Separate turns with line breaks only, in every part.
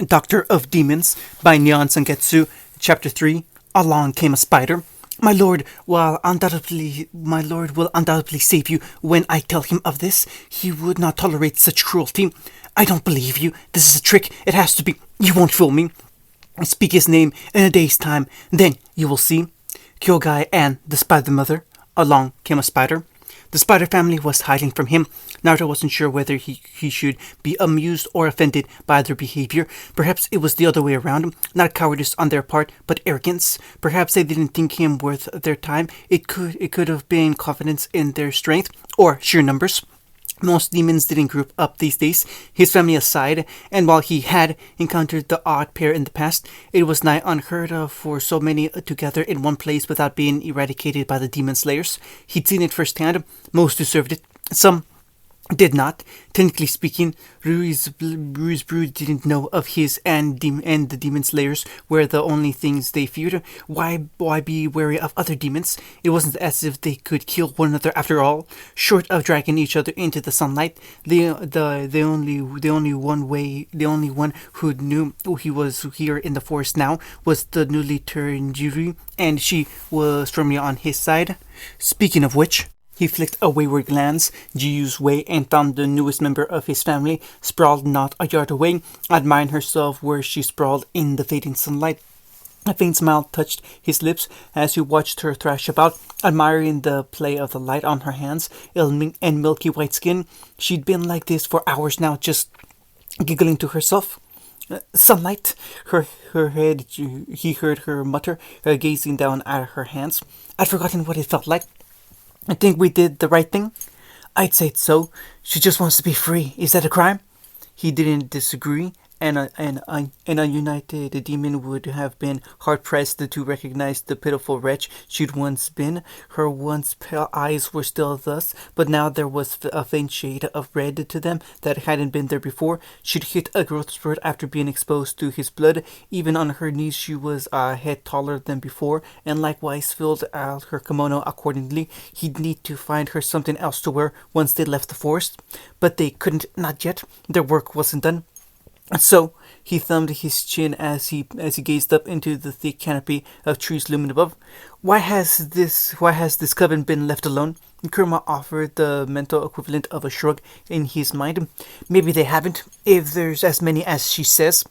Doctor of Demons by Nyan Sangetsu, Chapter 3. Along came a spider. My lord will undoubtedly save you. When I tell him of this, he would not tolerate such cruelty. I don't believe you. This is a trick. It has to be. You won't fool me. Speak his name in a day's time. Then you will see. Kyogai and the Spider Mother. Along came a spider. The spider family was hiding from him. Naruto wasn't sure whether he should be amused or offended by their behavior. Perhaps it was the other way around. Not cowardice on their part, but arrogance. Perhaps they didn't think him worth their time. It could have been confidence in their strength or sheer numbers. Most demons didn't group up these days, his family aside, and while he had encountered the odd pair in the past, it was nigh unheard of for so many together in one place without being eradicated by the demon slayers. He'd seen it firsthand. Most deserved it. Some did not. Technically speaking, Rui's brood didn't know of his and the demon slayers were the only things they feared. Why be wary of other demons? It wasn't as if they could kill one another after all. Short of dragging each other into the sunlight, the only one who knew he was here in the forest now was the newly turned Yuri, and she was firmly on his side. Speaking of which, he flicked a wayward glance Jiyu's way and found the newest member of his family sprawled not a yard away, admiring herself where she sprawled in the fading sunlight. A faint smile touched his lips as he watched her thrash about, admiring the play of the light on her hands and milky white skin. She'd been like this for hours now, just giggling to herself. Sunlight, her head, he heard her mutter, gazing down at her hands. I'd forgotten what it felt like. I think we did the right thing. I'd say so. She just wants to be free. Is that a crime? He didn't disagree, and an ununited demon would have been hard-pressed to recognize the pitiful wretch she'd once been. Her once pale eyes were still thus, but now there was a faint shade of red to them that hadn't been there before. She'd hit a growth spurt after being exposed to his blood. Even on her knees she was a head taller than before, and likewise filled out her kimono accordingly. He'd need to find her something else to wear once they left the forest. But they couldn't, not yet. Their work wasn't done. So he thumbed his chin as he gazed up into the thick canopy of trees looming above. Why has this coven been left alone? Kurama offered the mental equivalent of a shrug in his mind. Maybe they haven't, if there's as many as she says.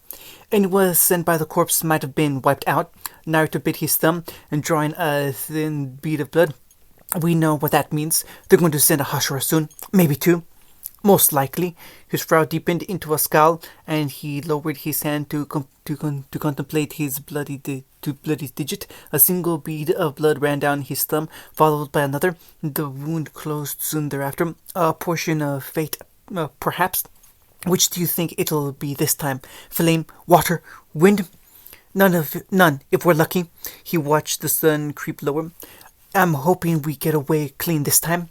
Anyone sent by the corpse might have been wiped out. Naruto bit his thumb and drawing a thin bead of blood. We know what that means. They're going to send a Hashira soon, maybe two. Most likely. His brow deepened into a scowl, and he lowered his hand to contemplate his bloody digit. A single bead of blood ran down his thumb, followed by another. The wound closed soon thereafter. A portion of fate, perhaps. Which do you think it'll be this time? Flame, water, wind? None, if we're lucky. He watched the sun creep lower. I'm hoping we get away clean this time.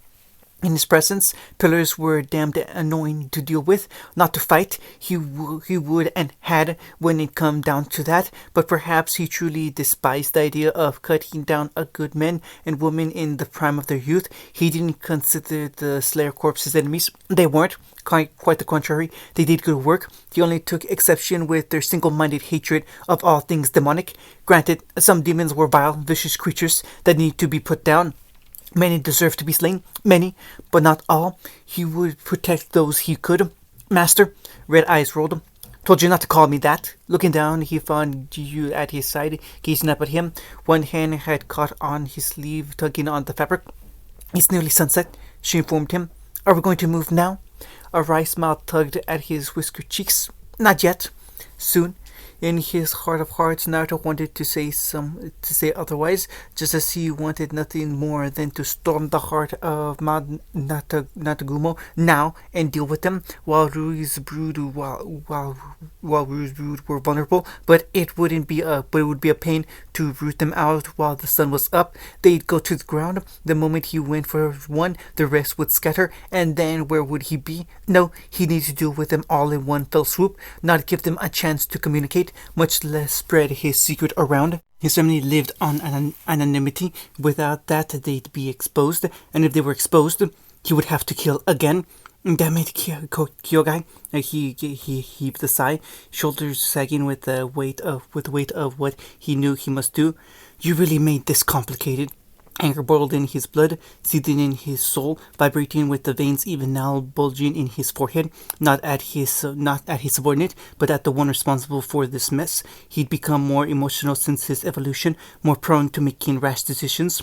In his presence, pillars were damned annoying to deal with, not to fight. He would and had when it come down to that, but perhaps he truly despised the idea of cutting down a good men and women in the prime of their youth. He didn't consider the Slayer corpses enemies. They weren't. Quite the contrary. They did good work. He only took exception with their single-minded hatred of all things demonic. Granted, some demons were vile, vicious creatures that need to be put down. Many deserve to be slain, many, but not all. He would protect those he could. Master, red eyes rolled. Told you not to call me that. Looking down, he found Jiyu at his side, gazing up at him. One hand had caught on his sleeve, tugging on the fabric. It's nearly sunset, she informed him. Are we going to move now? A wry smile tugged at his whiskered cheeks. Not yet. Soon. In his heart of hearts, Naruto wanted to say otherwise, just as he wanted nothing more than to storm the heart of Mount Natagumo now and deal with them while Rui's brood were vulnerable. But it would be a pain to root them out while the sun was up. They'd go to the ground. The moment he went for one, the rest would scatter, and then where would he be? No, he needed to deal with them all in one fell swoop, not give them a chance to communicate, much less spread his secret around. His family lived on anonymity. Without that, they'd be exposed, and if they were exposed, he would have to kill again. Damn it, Kyogai. He heaved a sigh, shoulders sagging with the weight of what he knew he must do. You really made this complicated. Anger boiled in his blood, seething in his soul, vibrating with the veins even now bulging in his forehead. Not at his subordinate, but at the one responsible for this mess. He'd become more emotional since his evolution, more prone to making rash decisions,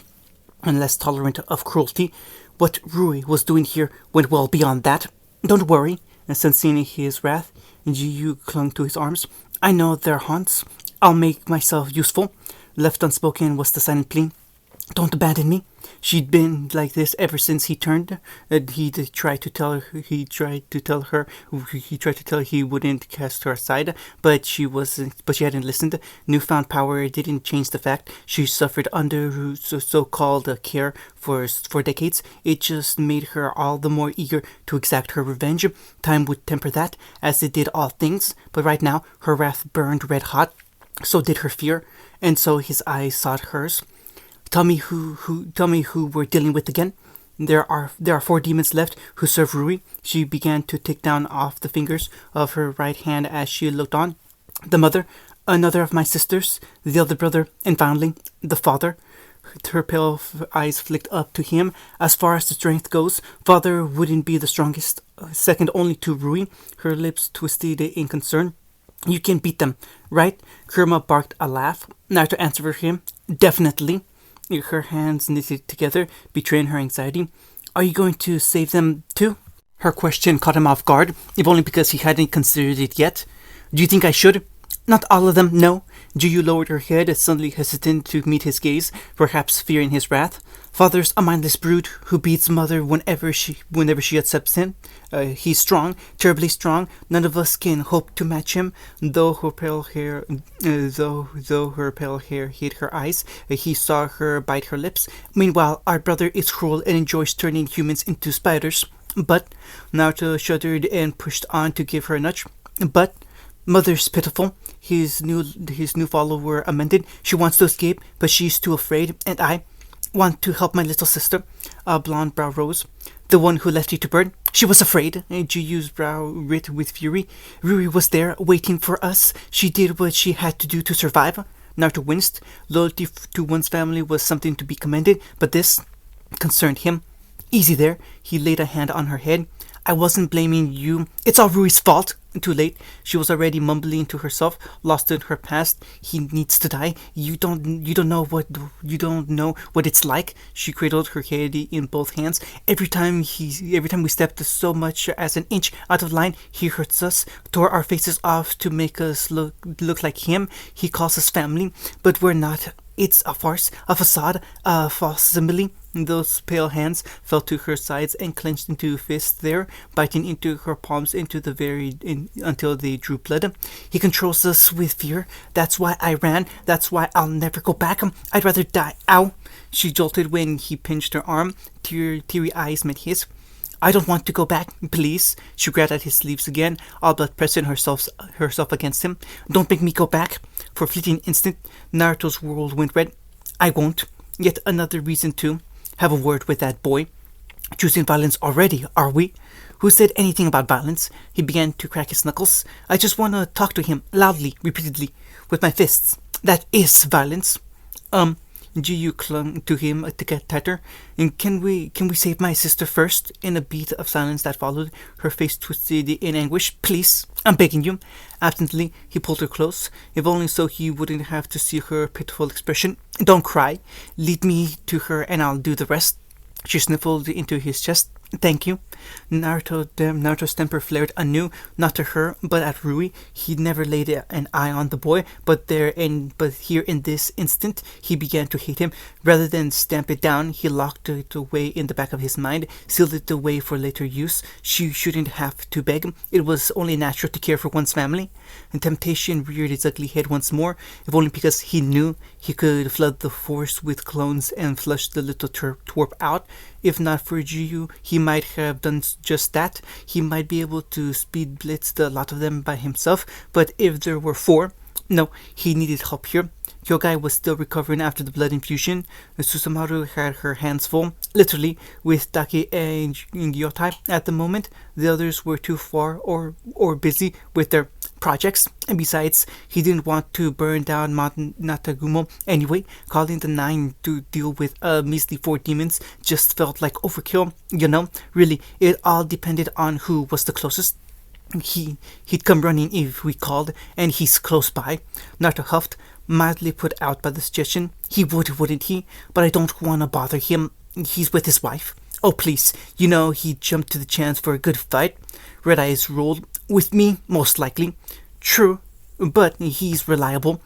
and less tolerant of cruelty. What Rui was doing here went well beyond that. Don't worry. And sensing his wrath, Jiyu clung to his arms. I know their haunts. I'll make myself useful. Left unspoken was the silent plea. Don't abandon me. She'd been like this ever since he turned. He tried to tell her. He tried to tell her. He tried to tell her he wouldn't cast her aside, but she wasn't. But she hadn't listened. Newfound power didn't change the fact she suffered under so-called care for decades. It just made her all the more eager to exact her revenge. Time would temper that, as it did all things. But right now, her wrath burned red hot. So did her fear, and so his eyes sought hers. Tell me who we're dealing with again. There are 4 demons left who serve Rui. She began to tick down off the fingers of her right hand as she looked on. The mother, another of my sisters, the other brother, and finally, the father. Her pale eyes flicked up to him. As far as the strength goes, father wouldn't be the strongest, second only to Rui. Her lips twisted in concern. You can beat them, right? Kurma barked a laugh. Naruto answered for him. Definitely. Her hands knitted together, betraying her anxiety. Are you going to save them too? Her question caught him off guard, if only because he hadn't considered it yet. Do you think I should? Not all of them, no. Juyu lowered her head, suddenly hesitant to meet his gaze, perhaps fearing his wrath. Father's a mindless brute who beats mother whenever she accepts him. He's strong, terribly strong. None of us can hope to match him. Though her pale hair hid her eyes, he saw her bite her lips. Meanwhile, our brother is cruel and enjoys turning humans into spiders. But Naruto shuddered and pushed on to give her a nudge. But mother's pitiful. His new follower amended. She wants to escape, but she's too afraid, and I want to help my little sister. A blonde brow rose. The one who left you to burn? She was afraid. Jiyu's brow writ with fury. Ruri was there, waiting for us. She did what she had to do to survive. Naruto winced. Loyalty to one's family was something to be commended, but this concerned him. Easy there. He laid a hand on her head. I wasn't blaming you. It's all Rui's fault. Too late. She was already mumbling to herself, lost in her past. He needs to die. You don't know what it's like. She cradled her head in both hands. Every time we stepped so much as an inch out of line, he hurts us, tore our faces off to make us look like him. He calls us family, but we're not. It's a farce, a facade, a false simile. Those pale hands fell to her sides and clenched into fists there, biting into her palms until they drew blood. He controls us with fear. That's why I ran. That's why I'll never go back. I'd rather die. Ow! She jolted when he pinched her arm. Teary eyes met his. I don't want to go back, please. She grabbed at his sleeves again, all but pressing herself against him. Don't make me go back. For a fleeting instant, Naruto's world went red. I won't. Yet another reason to have a word with that boy. Choosing violence already, are we? Who said anything about violence? He began to crack his knuckles. I just want to talk to him, loudly, repeatedly, with my fists. That is violence. Jiyu clung to him to get tighter. And can we save my sister first? In a beat of silence that followed, her face twisted in anguish. Please, I'm begging you. Absently, he pulled her close, if only so he wouldn't have to see her pitiful expression. Don't cry. Lead me to her and I'll do the rest. She sniffled into his chest. Thank you. Naruto's temper flared anew, not to her, but at Rui. He'd never laid an eye on the boy, but here in this instant, he began to hate him. Rather than stamp it down, he locked it away in the back of his mind, sealed it away for later use. She shouldn't have to beg. It was only natural to care for one's family. And temptation reared its ugly head once more, if only because he knew he could flood the force with clones and flush the little twerp out. If not for Jiyu, he might have done just that. He might be able to speed blitz the lot of them by himself, but if there were 4, no, he needed help here. Hyogai was still recovering after the blood infusion. Susumaru had her hands full, literally, with Daki and Gyotai at the moment. The others were too far or busy with their projects, and besides, he didn't want to burn down Mount Natagumo anyway. Calling the 9 to deal with a measly 4 demons just felt like overkill. Really, it all depended on who was the closest. He'd come running if we called, and he's close by. Naruto huffed, mildly put out by the suggestion. He would, wouldn't he? But I don't want to bother him. He's with his wife. Oh, please. He jumped to the chance for a good fight. Red Eyes rolled. With me, most likely. True, but he's reliable.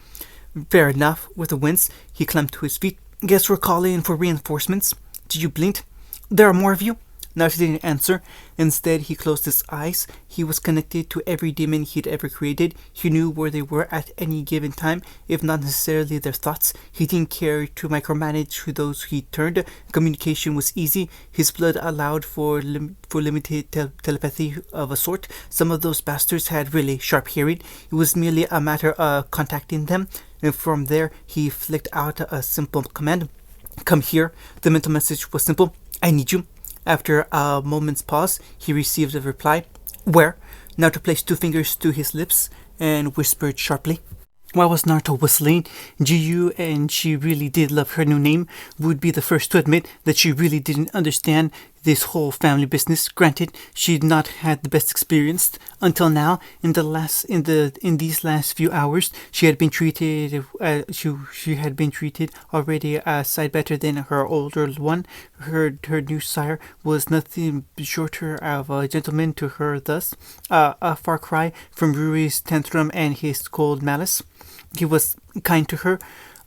Fair enough. With a wince, he climbed to his feet. Guess we're calling for reinforcements. You blinked. There are more of you? Naruto didn't answer. Instead, he closed his eyes. He was connected to every demon he'd ever created. He knew where they were at any given time, if not necessarily their thoughts. He didn't care to micromanage those he turned. Communication was easy. His blood allowed for limited telepathy of a sort. Some of those bastards had really sharp hearing. It was merely a matter of contacting them. And from there, he flicked out a simple command. Come here. The mental message was simple. I need you. After a moment's pause, he received a reply. Where? Naruto placed 2 fingers to his lips and whispered sharply. Why was Naruto whistling? Jiyu, and she really did love her new name, would be the first to admit that she really didn't understand this whole family business. Granted, she'd not had the best experience until now. In these last few hours, she had been treated already a sight better than her older one. Her new sire was nothing shorter of a gentleman to her. Thus, a far cry from Ruri's tantrum and his cold malice. He was kind to her.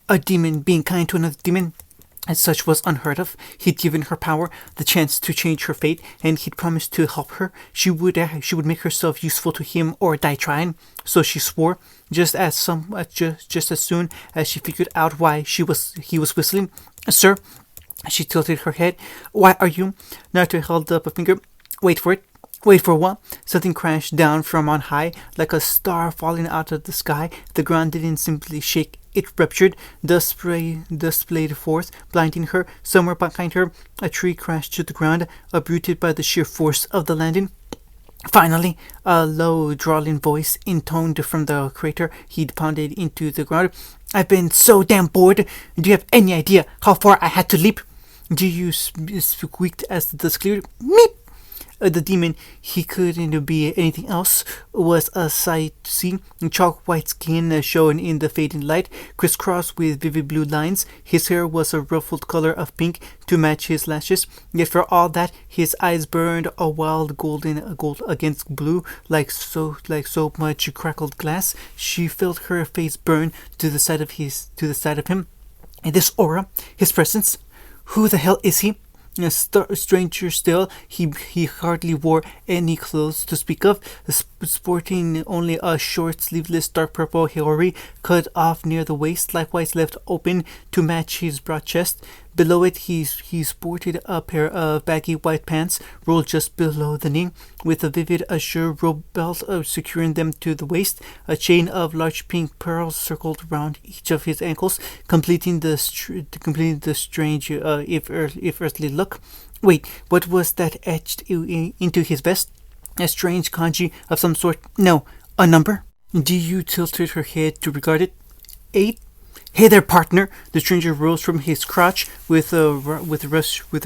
A demon being kind to another demon, as such, was unheard of. He'd given her power, the chance to change her fate, and he'd promised to help her. She would make herself useful to him or die trying. So she swore. Just as soon as she figured out why he was whistling. Sir, she tilted her head. Why are you? Naruto held up a finger. Wait for it. Wait for what? Something crashed down from on high, like a star falling out of the sky. The ground didn't simply shake, it ruptured. Dust splayed forth, blinding her. Somewhere behind her, a tree crashed to the ground, uprooted by the sheer force of the landing. Finally, a low, drawling voice intoned from the crater he'd pounded into the ground. I've been so damn bored. Do you have any idea how far I had to leap? Jiyu squeaked as the dust cleared. Meep! The demon, he couldn't be anything else, was a sight to see. Chalk white skin shone in the fading light, crisscrossed with vivid blue lines. His hair was a ruffled color of pink to match his lashes. Yet for all that, his eyes burned a wild gold against blue, like so much crackled glass. She felt her face burn to the side of him. And this aura, his presence, who the hell is he? A stranger still, he hardly wore any clothes to speak of, sporting only a short, sleeveless, dark purple hori cut off near the waist, likewise left open to match his broad chest. Below it, he sported a pair of baggy white pants, rolled just below the knee, with a vivid azure robe belt securing them to the waist. A chain of large pink pearls circled round each of his ankles, completing the strange, if earthly look. Wait, what was that etched into his vest? A strange kanji of some sort. No, a number. Jiyu tilted her head to regard it. 8. Hey there, partner! The stranger rose from his crotch with a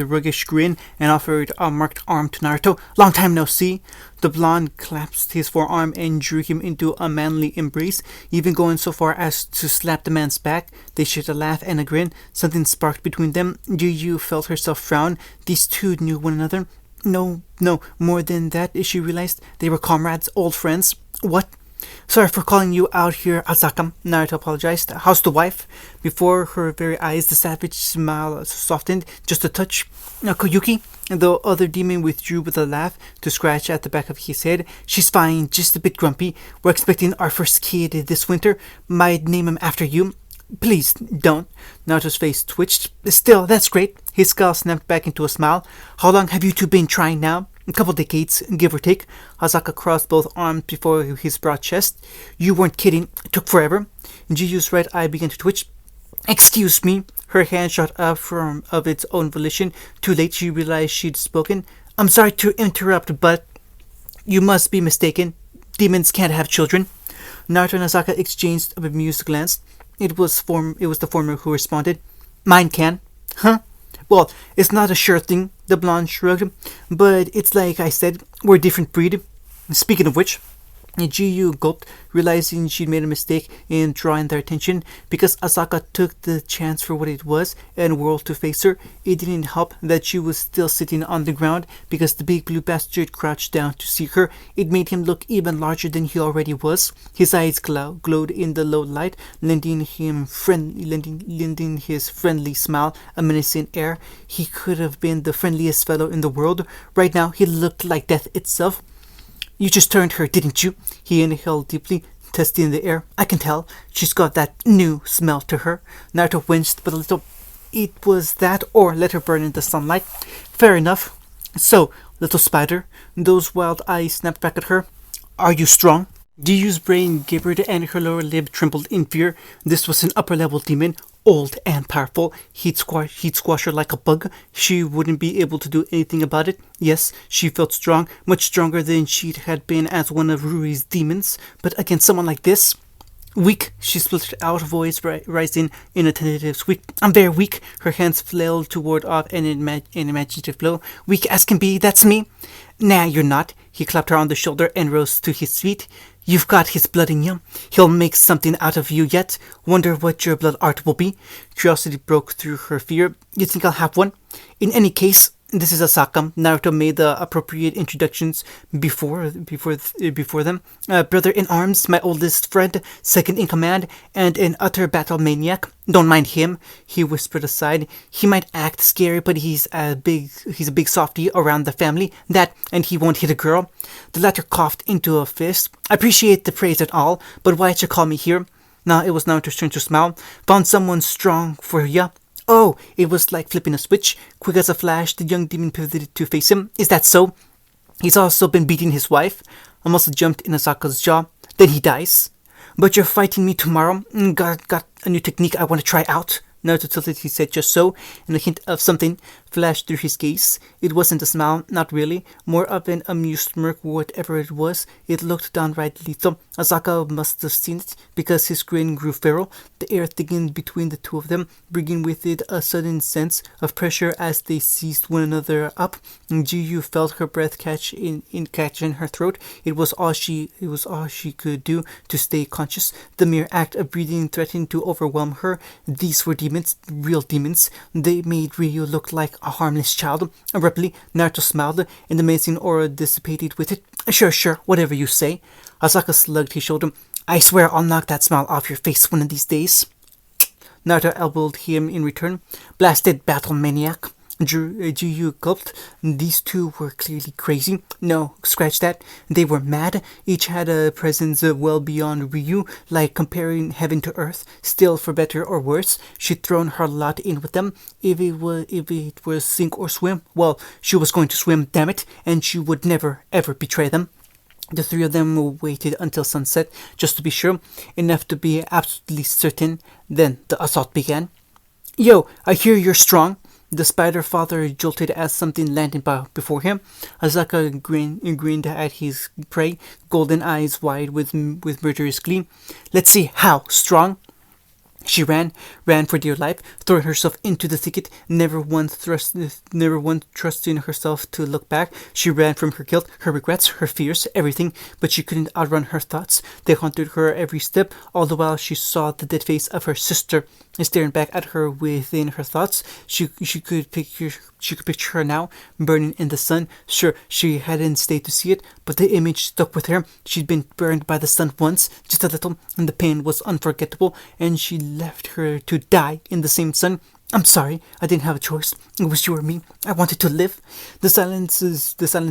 roguish grin and offered a marked arm to Naruto. Long time no see! The blonde clasped his forearm and drew him into a manly embrace, even going so far as to slap the man's back. They shared a laugh and a grin. Something sparked between them. Jiyu felt herself frown. These two knew one another. No, more than that, she realized. They were comrades, old friends. What? Sorry for calling you out here, Asaka, Naruto apologized. How's the wife? Before her very eyes, the savage smile softened just a touch. Koyuki, the other demon, withdrew with a laugh to scratch at the back of his head. She's fine, just a bit grumpy. We're expecting our first kid this winter. Might name him after you. Please, don't. Naruto's face twitched. Still, that's great. His skull snapped back into a smile. How long have you two been trying now? A couple decades, give or take. Asaka crossed both arms before his broad chest. You weren't kidding. It took forever. Jiyu's right eye began to twitch. Excuse me. Her hand shot up from of its own volition. Too late she realized she'd spoken. I'm sorry to interrupt, but you must be mistaken. Demons can't have children. Naruto and Asaka exchanged a bemused glance. It was the former who responded. Mine can. Huh? Well, it's not a sure thing, the blonde shrugged. But it's like I said, we're a different breed. Speaking of which, Jiyu gulped, realizing she'd made a mistake in drawing their attention. Because Asaka took the chance for what it was and whirled to face her, it didn't help that she was still sitting on the ground because the big blue bastard crouched down to see her. It made him look even larger than he already was. His eyes glowed in the low light, lending his friendly smile a menacing air. He could have been the friendliest fellow in the world. Right now, he looked like death itself. You just turned her, didn't you? He inhaled deeply, testing the air. I can tell. She's got that new smell to her. Naruto winced but a little. It was that or let her burn in the sunlight. Fair enough. So, little spider, those wild eyes snapped back at her. Are you strong? Jiyu's brain gibbered and her lower lip trembled in fear. This was an upper-level demon, old and powerful. He'd squash her like a bug. She wouldn't be able to do anything about it. Yes, she felt strong, much stronger than she had been as one of Rui's demons. But against someone like this... Weak, she spluttered out, voice rising in a tentative squeak. I'm very weak. Her hands flailed to ward off an imaginative blow. Weak as can be, that's me. Nah, you're not. He clapped her on the shoulder and rose to his feet. You've got his blood in you. He'll make something out of you yet. Wonder what your blood art will be. Curiosity broke through her fear. You think I'll have one? In any case, this is Asaka. Naruto made the appropriate introductions before them. Brother in arms, my oldest friend, second in command, and an utter battle maniac. Don't mind him, he whispered aside. He might act scary, but he's a big softy around the family. That, and he won't hit a girl. The latter coughed into a fist. I appreciate the praise and all, but why'd you call me here? Now it was Naruto's turn to smile. Found someone strong for ya. Oh, it was like flipping a switch. Quick as a flash, the young demon pivoted to face him. Is that so? He's also been beating his wife. A muscle jumped in Asaka's jaw. Then he dies. But you're fighting me tomorrow. Got a new technique I want to try out. Naruto tilted his head just so, and a hint of something flashed through his gaze. It wasn't a smile, not really. More of an amused smirk, whatever it was. It looked downright lethal. Asaka must have seen it, because his grin grew feral. The air thickened between the two of them, bringing with it a sudden sense of pressure as they seized one another up. Jiyu felt her breath catch in her throat. It was all she could do to stay conscious. The mere act of breathing threatened to overwhelm her. These were demons, real demons. They made Ryu look like a harmless child. Abruptly, Naruto smiled, and the menacing aura dissipated with it. Sure, whatever you say. Asaka slugged his shoulder. I swear I'll knock that smile off your face one of these days. Naruto elbowed him in return. Blasted battle maniac. Jiyu gulped. These two were clearly crazy. No, scratch that. They were mad. Each had a presence well beyond Ryu, like comparing heaven to earth. Still, for better or worse, she'd thrown her lot in with them. If it was sink or swim, well, she was going to swim, damn it, and she would never, ever betray them. The three of them waited until sunset, just to be sure, enough to be absolutely certain. Then the assault began. Yo, I hear you're strong. The spider father jolted as something landed before him. Asaka grinned at his prey, golden eyes wide with murderous glee. Let's see how strong. She ran for dear life, throwing herself into the thicket, never once trusting herself to look back. She ran from her guilt, her regrets, her fears, everything, but she couldn't outrun her thoughts. They haunted her every step, all the while she saw the dead face of her sister staring back at her within her thoughts. She could picture her now, burning in the sun. Sure, she hadn't stayed to see it, but the image stuck with her. She'd been burned by the sun once, just a little, and the pain was unforgettable, and she left her to die in the same sun. I'm sorry, I didn't have a choice. It was you or me. I wanted to live. The silent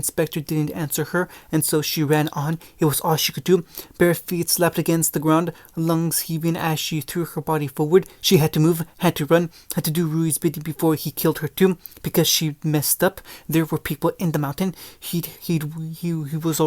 spectre didn't answer her, and so she ran on. It was all she could do. Bare feet slapped against the ground, lungs heaving as she threw her body forward. She had to move, had to run, had to do Rui's bidding before he killed her too, because she messed up. There were people in the mountain. He was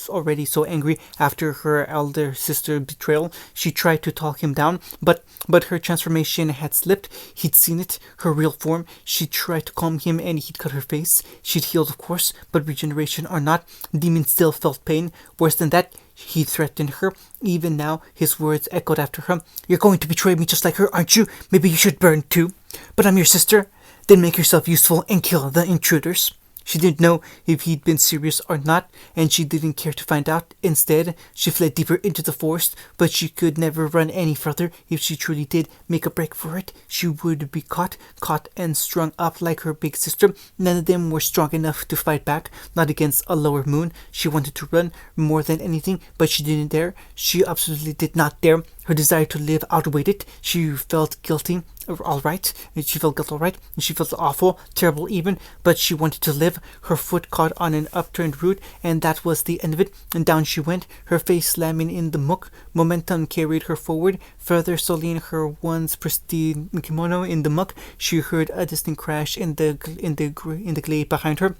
already so angry after her elder sister betrayal. She tried to talk him down, but her transformation had slipped. He'd seen it, her real form. She tried to calm him and he'd cut her face. She'd healed, of course, but regeneration or not, Demon still felt pain. Worse than that, he threatened her. Even now, his words echoed after her. You're going to betray me just like her, aren't you? Maybe you should burn too. But I'm your sister. Then make yourself useful and kill the intruders. She didn't know if he'd been serious or not, and she didn't care to find out. Instead, she fled deeper into the forest, but she could never run any further. If she truly did make a break for it, she would be caught and strung up like her big sister. None of them were strong enough to fight back, not against a lower moon. She wanted to run more than anything, but she didn't dare. She absolutely did not dare. Her desire to live outweighed it. She felt guilty, all right. She felt guilt, all right. She felt awful, terrible even, but she wanted to live. Her foot caught on an upturned root, and that was the end of it. And down she went, her face slamming in the muck. Momentum carried her forward, further sullying her once pristine kimono in the muck. She heard a distant crash in the glade behind her.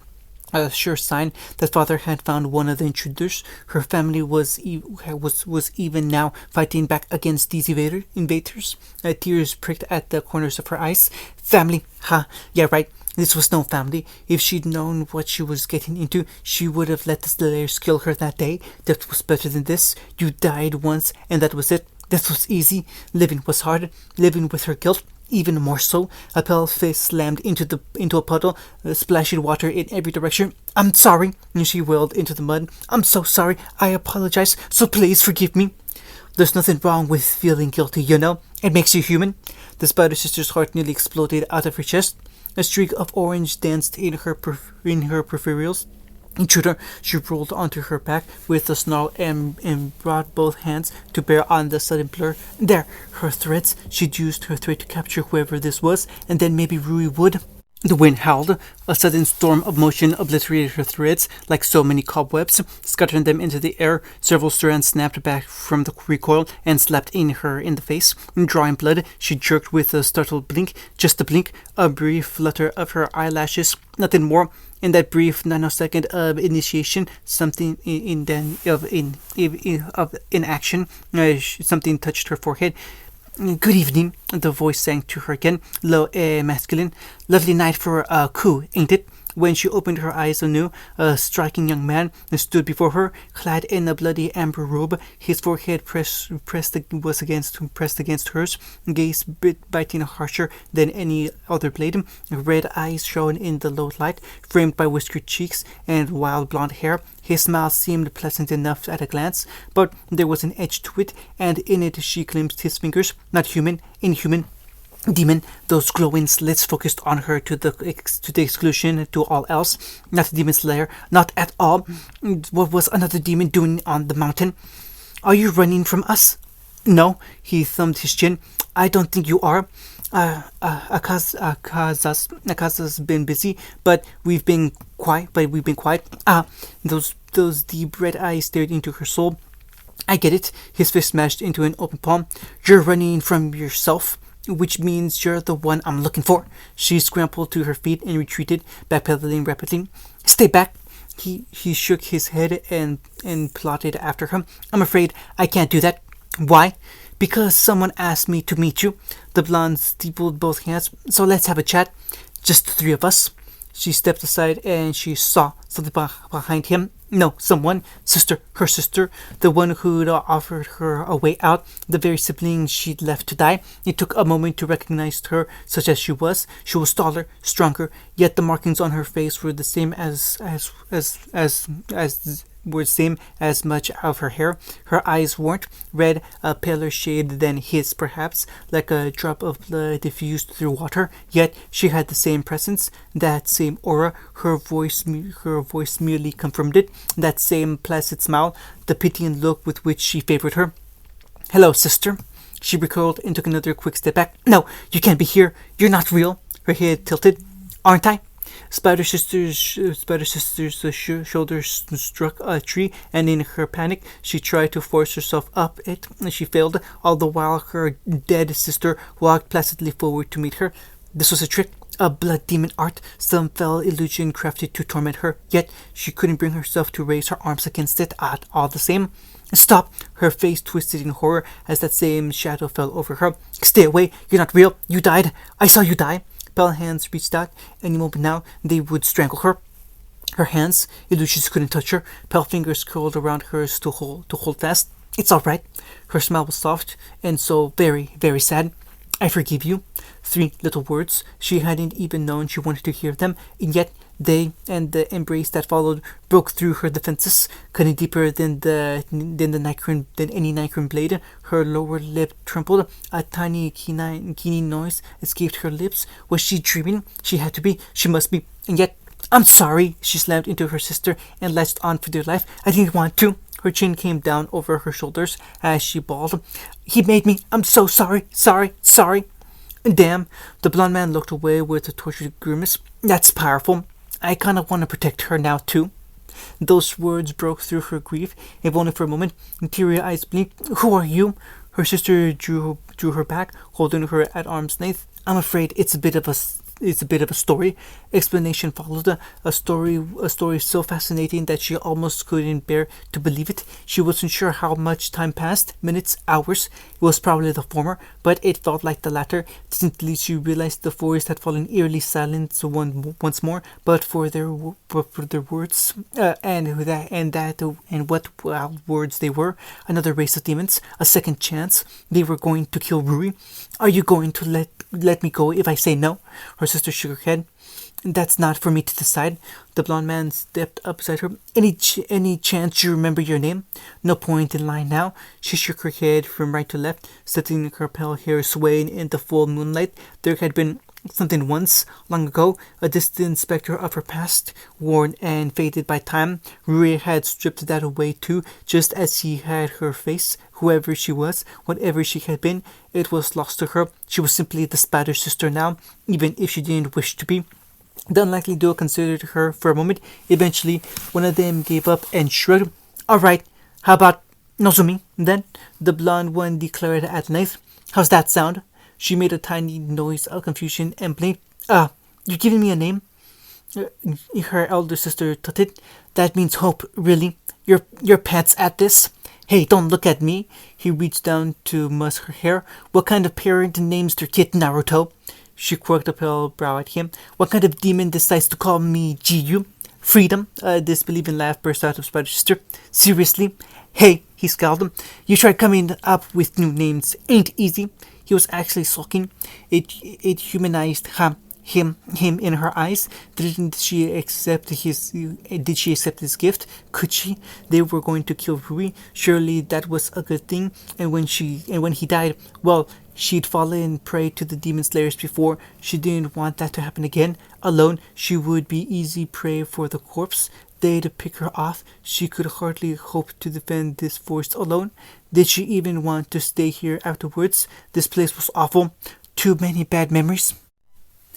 A sure sign that father had found one of the intruders. Her family was even now fighting back against these invaders. Tears pricked at the corners of her eyes. Family, ha, yeah, right. This was no family. If she'd known what she was getting into, she would have let the Slayers kill her that day. Death was better than this. You died once, and that was it. Death was easy. Living was hard. Living with her guilt, even more so. A pale face slammed into a puddle, splashing water in every direction. I'm sorry, she wailed into the mud. I'm so sorry. I apologize. So please forgive me. There's nothing wrong with feeling guilty, you know. It makes you human. The spider sister's heart nearly exploded out of her chest. A streak of orange danced in her peripherals. Intruder, she rolled onto her back with a snarl and brought both hands to bear on the sudden blur. There, her threads. She'd used her thread to capture whoever this was, and then maybe Rui would. The wind howled. A sudden storm of motion obliterated her threads like so many cobwebs, scattering them into the air. Several strands snapped back from the recoil and slapped her in the face. Drawing blood, she jerked with a startled blink. Just a blink, a brief flutter of her eyelashes. Nothing more. In that brief nanosecond of initiation, something in action, something touched her forehead. Good evening, the voice sang to her again, low and masculine. Lovely night for a coup, ain't it? When she opened her eyes anew, a striking young man stood before her, clad in a bloody amber robe. His forehead pressed against hers, gaze biting harsher than any other blade. Red eyes shone in the low light, framed by whiskered cheeks and wild blonde hair. His smile seemed pleasant enough at a glance, but there was an edge to it, and in it she glimpsed his fingers. Not human, inhuman. Demon, those glowing slits focused on her to the exclusion to all else. Not the demon slayer, not at all. What was another demon doing on the mountain? Are you running from us? No, he thumbed his chin. I don't think you are. Akaza's been busy, but we've been quiet. Those deep red eyes stared into her soul. I get it. His fist smashed into an open palm. You're running from yourself, which means you're the one I'm looking for. She scrambled to her feet and retreated, backpedaling rapidly. Stay back. He shook his head and plodded after her. I'm afraid I can't do that. Why? Because someone asked me to meet you. The blonde steepled both hands. So let's have a chat. Just the three of us. She stepped aside and she saw something behind him. No, someone. Sister. Her sister. The one who'd offered her a way out. The very sibling she'd left to die. It took a moment to recognize her, such as she was. She was taller, stronger, yet the markings on her face were the same were the same as much of her hair. Her eyes weren't red, a paler shade than his, perhaps, like a drop of blood diffused through water. Yet she had the same presence, that same aura. Her voice merely confirmed it. That same placid smile, the pitying look with which she favored her. Hello, sister. She recoiled and took another quick step back. No, you can't be here. You're not real. Her head tilted. Aren't I? Spider Sister's shoulders struck a tree, and in her panic, she tried to force herself up it. She failed, all the while her dead sister walked placidly forward to meet her. This was a trick, a blood demon art, some fell illusion crafted to torment her, yet she couldn't bring herself to raise her arms against it all the same. Stop! Her face twisted in horror as that same shadow fell over her. Stay away! You're not real! You died! I saw you die! Pale hands reached out. Any moment now, they would strangle her. Her hands, illusions couldn't touch her. Pale fingers curled around hers to hold fast. It's all right. Her smile was soft and so very, very sad. I forgive you. 3 little words. She hadn't even known she wanted to hear them, and yet they and the embrace that followed broke through her defenses, cutting deeper than any Nicron blade. Her lower lip trembled. A tiny keening noise escaped her lips. Was she dreaming? She had to be. She must be. And yet, I'm sorry. She slammed into her sister and latched on for dear life. I didn't want to. Her chin came down over her shoulders as she bawled. He made me. I'm so sorry. Sorry. Damn. The blonde man looked away with a tortured grimace. That's powerful. I kind of want to protect her now, too. Those words broke through her grief, if only for a moment. Teary eyes blinked. Who are you? Her sister drew her back, holding her at arm's length. I'm afraid it's a bit of a story. Explanation followed. A story so fascinating that she almost couldn't bear to believe it. She wasn't sure how much time passed, minutes, hours. It was probably the former, but it felt like the latter. Distinctly, she realized the forest had fallen eerily silent once more, but for their words, and what wild words they were. Another race of demons, a second chance. They were going to kill Rui. Are you going to let me go if I say no? Her sister shook her head. That's not for me to decide. The blonde man stepped up beside her. Any chance you remember your name? No point in lying now. She shook her head from right to left, setting her pale hair swaying in the full moonlight. There had been something once, long ago, a distant specter of her past, worn and faded by time. Rui had stripped that away too, just as he had her face. Whoever she was, whatever she had been, it was lost to her. She was simply the Spider Sister now, even if she didn't wish to be. The unlikely duo considered her for a moment. Eventually, one of them gave up and shrugged. All right, how about Nozumi, then? The blonde one declared at length. How's that sound? She made a tiny noise of confusion and blinked. You're giving me a name? Her elder sister tutted. That means hope, really. You're pets at this? Hey, don't look at me. He reached down to muss her hair. What kind of parent names their kid Naruto? She quirked a pale brow at him. What kind of demon decides to call me Jiyu? Freedom? A disbelieving laugh burst out of Spider Sister. Seriously? Hey, he scowled. You tried coming up with new names. Ain't easy. He was actually sulking. It humanized him in her eyes. Did she accept his gift? Could she? They were going to kill Rui. Surely that was a good thing. And when he died, well, she'd fallen prey to the demon slayers before. She didn't want that to happen again. Alone, she would be easy prey for the corpse. They'd pick her off. She could hardly hope to defend this forest alone. Did she even want to stay here afterwards? This place was awful. Too many bad memories.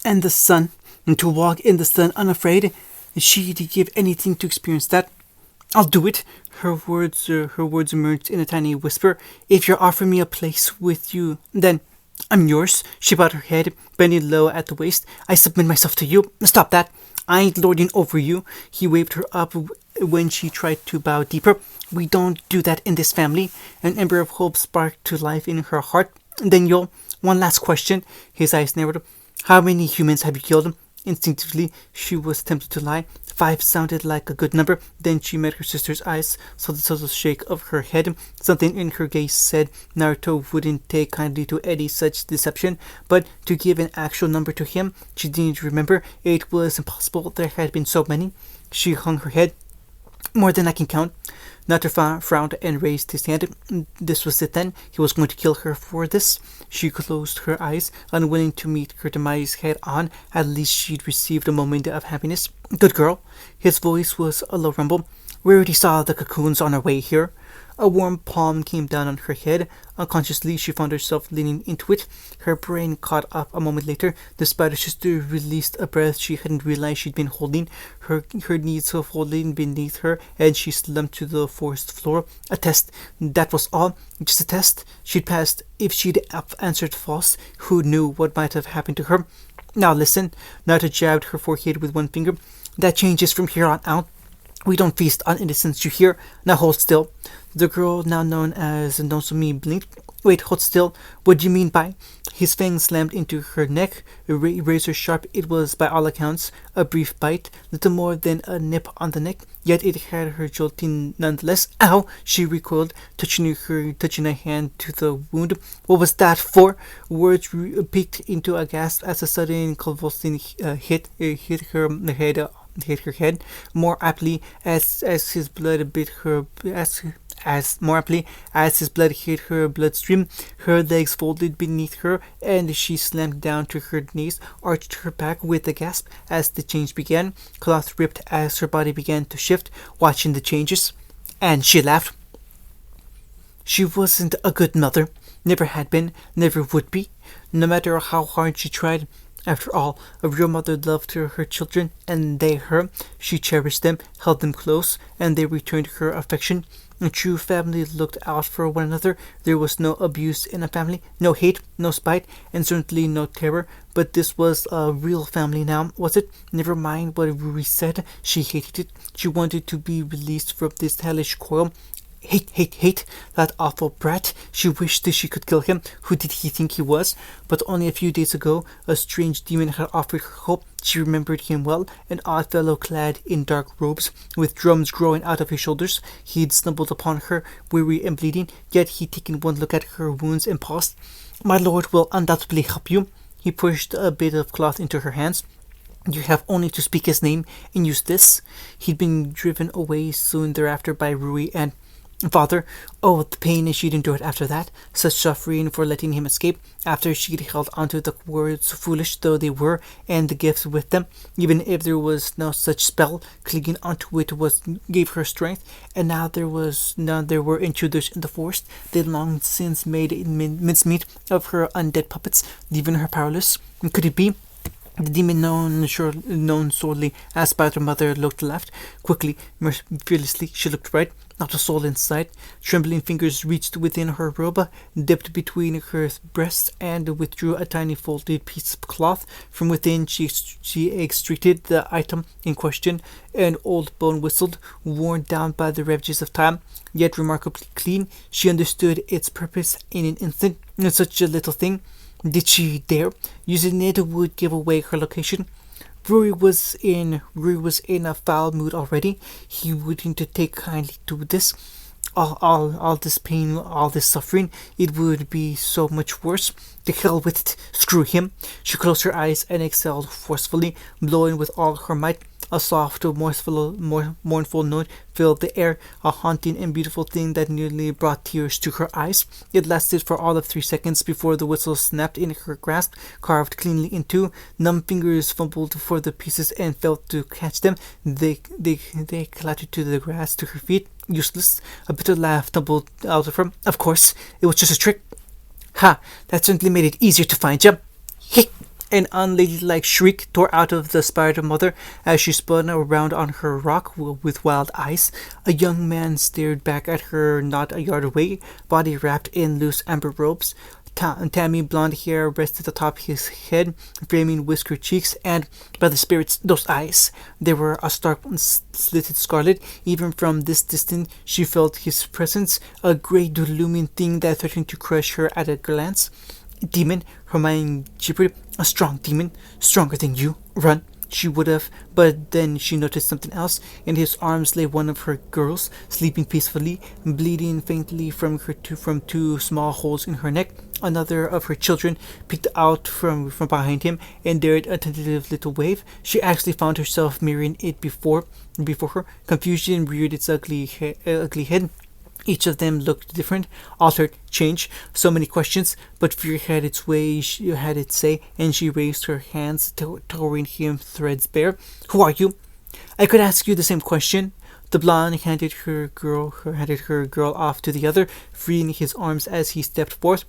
And the sun. And to walk in the sun unafraid. She'd give anything to experience that. I'll do it. Her words emerged in a tiny whisper. If you're offering me a place with you, then I'm yours. She bowed her head, bending low at the waist. I submit myself to you. Stop that. I ain't lording over you. He waved her up when she tried to bow deeper. We don't do that in this family. An ember of hope sparked to life in her heart. Then one last question. His eyes narrowed. How many humans have you killed? Instinctively, she was tempted to lie. 5 sounded like a good number. Then she met her sister's eyes, saw the subtle shake of her head. Something in her gaze said Naruto wouldn't take kindly to any such deception, but to give an actual number to him, she didn't remember. It was impossible. There had been so many. She hung her head. More than I can count. Naruto frowned and raised his hand. This was it then. He was going to kill her for this. She closed her eyes, unwilling to meet her demise head on. At least she'd received a moment of happiness. Good girl. His voice was a low rumble. We already saw the cocoons on our way here. A warm palm came down on her head. Unconsciously, she found herself leaning into it. Her brain caught up a moment later. The spider sister released a breath she hadn't realized she'd been holding. Her knees folding beneath her, and she slumped to the forest floor. A test. That was all. Just a test. She'd passed. If she'd answered false, who knew what might have happened to her? Now listen. Naruto jabbed her forehead with one finger. That changes from here on out. We don't feast on innocence, you hear? Now hold still. The girl, now known as Nozomi, blinked. Wait, hold still. What do you mean by? His fangs slammed into her neck, razor sharp. It was, by all accounts, a brief bite, little more than a nip on the neck, yet it had her jolting nonetheless. Ow! She recoiled, touching a hand to the wound. What was that for? Words peaked into a gasp as a sudden convulsing hit her head more aptly as his blood bit her as more aptly as his blood hit her bloodstream. Her legs folded beneath her, and she slammed down to her knees, arched her back with a gasp as the change began. Cloth ripped as her body began to shift, watching the changes, and she laughed. She wasn't a good mother, never had been, never would be, no matter how hard she tried. After all, a real mother loved her children, and they her. She cherished them, held them close, and they returned her affection. A true family looked out for one another. There was no abuse in a family, no hate, no spite, and certainly no terror. But this was a real family now, was it? Never mind what Ruri said. She hated it. She wanted to be released from this hellish coil. Hate, hate, hate, that awful brat. She wished that she could kill him. Who did he think he was? But only a few days ago, a strange demon had offered her hope. She remembered him well, an odd fellow clad in dark robes, with drums growing out of his shoulders. He'd stumbled upon her, weary and bleeding, yet he'd taken one look at her wounds and paused. My lord will undoubtedly help you. He pushed a bit of cloth into her hands. You have only to speak his name and use this. He'd been driven away soon thereafter by Rui and Father. Oh, the pain she'd endured after that. Such suffering for letting him escape, after she'd held onto the words, foolish though they were, and the gifts with them. Even if there was no such spell, clinging onto it gave her strength. And now there were intruders in the forest. They'd long since made mincemeat of her undead puppets, leaving her powerless. Could it be? The demon known solely as Spider Mother looked left. Quickly, fearlessly, she looked right. Not a soul in sight. Trembling fingers reached within her robe, dipped between her breasts, and withdrew a tiny folded piece of cloth. From within, she extracted the item in question. An old bone whistled, worn down by the ravages of time, yet remarkably clean. She understood its purpose in an instant. Such a little thing. Did she dare? Using it would give away her location. Ruri was in a foul mood already. He wouldn't take kindly to this. All this pain, all this suffering, it would be so much worse. To hell with it. Screw him. She closed her eyes and exhaled forcefully, blowing with all her might. A soft, mournful note filled the air, a haunting and beautiful thing that nearly brought tears to her eyes. It lasted for all of 3 seconds before the whistle snapped in her grasp, carved cleanly in two. Numb fingers fumbled for the pieces and felt to catch them. They clattered to the grass to her feet. Useless. A bitter laugh tumbled out of her. Of course, it was just a trick. Ha! That certainly made it easier to find you. Hick! An unladylike shriek tore out of the Spider Mother as she spun around on her rock with wild eyes. A young man stared back at her not a yard away, body wrapped in loose amber robes. Tammy blonde hair rested atop his head, framing whiskered cheeks, and, by the spirits, those eyes! They were a stark slitted scarlet. Even from this distance she felt his presence, a great looming thing that threatened to crush her at a glance. Demon, her mind gibbered. A strong demon, stronger than you. Run. She would have, but then she noticed something else. In his arms lay one of her girls, sleeping peacefully, bleeding faintly from two small holes in her neck. Another of her children peeked out from behind him and dared a tentative little wave. She actually found herself mirroring it before her. Confusion reared its ugly head. Each of them looked different, altered, changed. So many questions, but fear had its way, had its say, and she raised her hands, tearing him threads bare. Who are you? I could ask you the same question. The blonde handed her girl off to the other, freeing his arms as he stepped forth.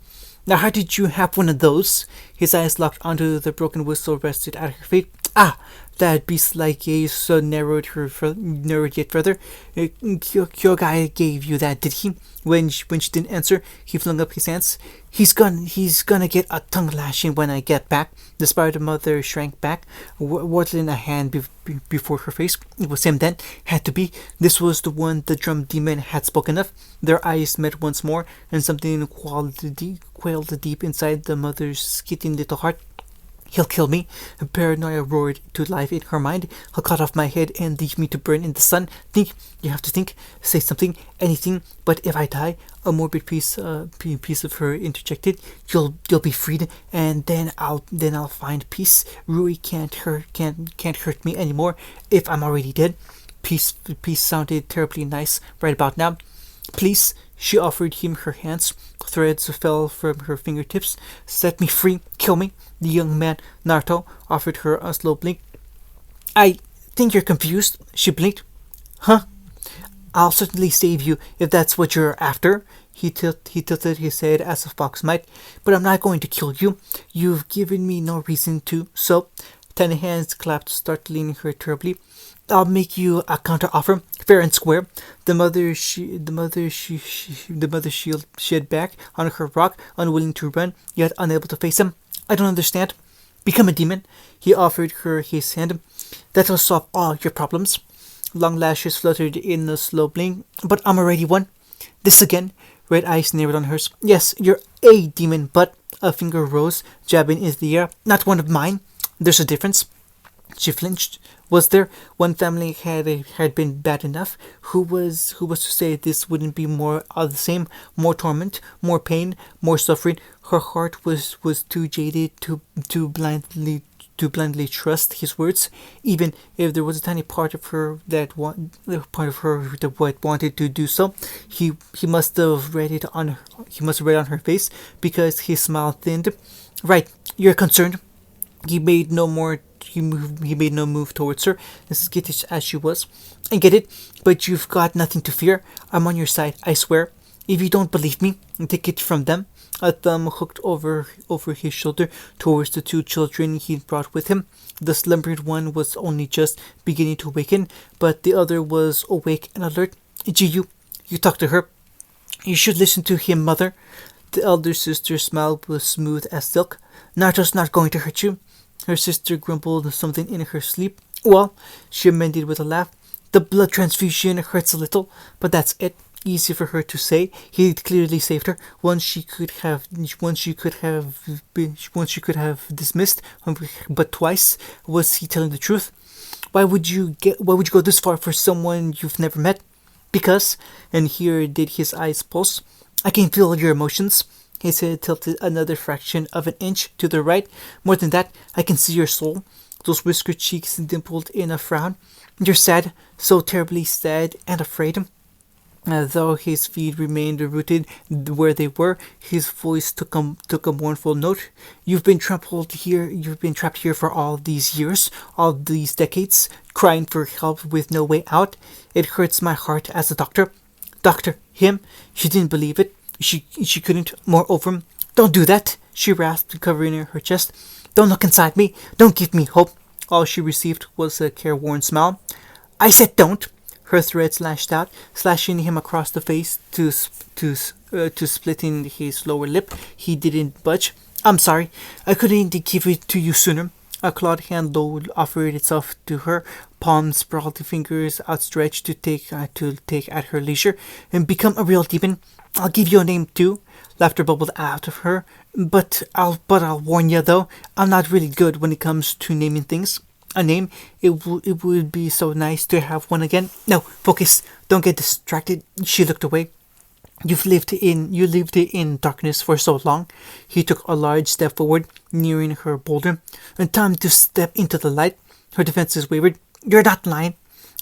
Now, how did you have one of those? His eyes locked onto the broken whistle rested at her feet. Ah, that beast-like gaze so narrowed yet further. Kyogai gave you that, did he? When she didn't answer, he flung up his hands. He's gonna get a tongue lashing when I get back. The spider mother shrank back, waddling a hand before her face. It was him then. Had to be. This was the one the drum demon had spoken of. Their eyes met once more, and something quailed deep inside the mother's skidding little heart. He'll kill me. Paranoia roared to life in her mind. He'll cut off my head and leave me to burn in the sun. Think. You have to think. Say something. Anything. But if I die, a morbid piece of her interjected. You'll be freed, and then I'll find peace. Rui can't hurt me anymore if I'm already dead. Peace sounded terribly nice right about now. Please. She offered him her hands. Threads fell from her fingertips. Set me free. Kill me. The young man, Naruto, offered her a slow blink. I think you're confused. She blinked. Huh? I'll certainly save you if that's what you're after. He tilted his head as a fox might. But I'm not going to kill you. You've given me no reason to. So, tiny hands clapped, startling her terribly. I'll make you a counter offer, fair and square. The mother shield shed back on her rock, unwilling to run, yet unable to face him. I don't understand. Become a demon. He offered her his hand. That'll solve all your problems. Long lashes fluttered in a slow blink. But I'm already one. This again. Red eyes narrowed on hers. Yes, you're a demon, but a finger rose, jabbing in the air. Not one of mine. There's a difference. She flinched. Was there? One family had been bad enough. Who was to say this wouldn't be more of the same? More torment, more pain, more suffering. Her heart was too jaded to blindly trust his words. Even if there was a tiny part of her that wanted to do so, he must have read it on her face, because his smile thinned. Right, you're concerned. He made no move towards her, as skittish as she was. I get it, but you've got nothing to fear. I'm on your side, I swear. If you don't believe me, take it from them. A thumb hooked over his shoulder towards the two children he'd brought with him. The slumbered one was only just beginning to waken, but the other was awake and alert. Jiyu, you talk to her. You should listen to him, mother. The elder sister's smile was smooth as silk. Naruto's not going to hurt you. Her sister grumbled something in her sleep. Well, she amended with a laugh, the blood transfusion hurts a little, but that's it. Easy for her to say. He'd clearly saved her. Once she could have dismissed, but twice. Was he telling the truth? Why would you go this far for someone you've never met? Because, and here did his eyes pulse, I can feel your emotions. His head tilted another fraction of an inch to the right. More than that, I can see your soul. Those whiskered cheeks dimpled in a frown. You're sad, so terribly sad and afraid. Though his feet remained rooted where they were, his voice took a mournful note. You've been trapped here for all these years, all these decades, crying for help with no way out. It hurts my heart as a doctor. Doctor, him? She didn't believe it. She couldn't. Moreover, don't do that, she rasped, covering her chest. Don't look inside me. Don't give me hope. All she received was a careworn smile. I said don't. Her threads lashed out, slashing him across the face to splitting his lower lip. He didn't budge. I'm sorry. I couldn't give it to you sooner. A clawed hand offered itself to her, palms sprawled, fingers outstretched to take at her leisure, and become a real demon. I'll give you a name too. Laughter bubbled out of her. But I'll warn you though, I'm not really good when it comes to naming things. A name, it would be so nice to have one again. No, focus. Don't get distracted. She looked away. You lived in darkness for so long. He took a large step forward, nearing her boulder. And time to step into the light. Her defenses wavered. You're not lying.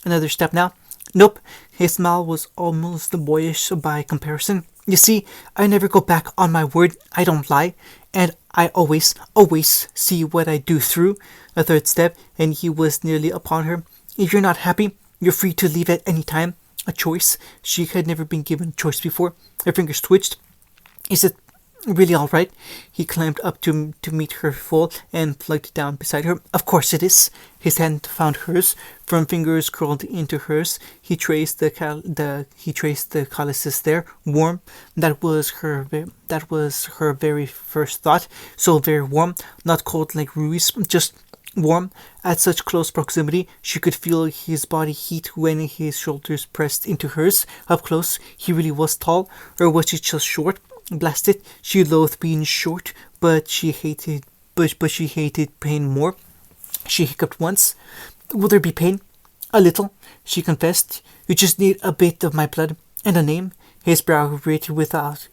Another step now. Nope. His smile was almost boyish by comparison. You see, I never go back on my word. I don't lie. And I always see what I do through. A third step, and he was nearly upon her. If you're not happy, You're free to leave at any time. A choice. She had never been given a choice before. Her fingers twitched. Is it really all right? He climbed up to meet her full and plugged down beside her. Of course it is. His hand found hers. From fingers curled into hers, he traced the calluses there, warm. That was her very first thought. So very warm, not cold like Rui's, just warm. At such close proximity, she could feel his body heat when his shoulders pressed into hers. Up close, he really was tall, or was he just short? Blast it, she loathed being short, but she hated pain more. She hiccuped once. Will there be pain? A little, she confessed. You just need a bit of my blood and a name. His brow writted with thought.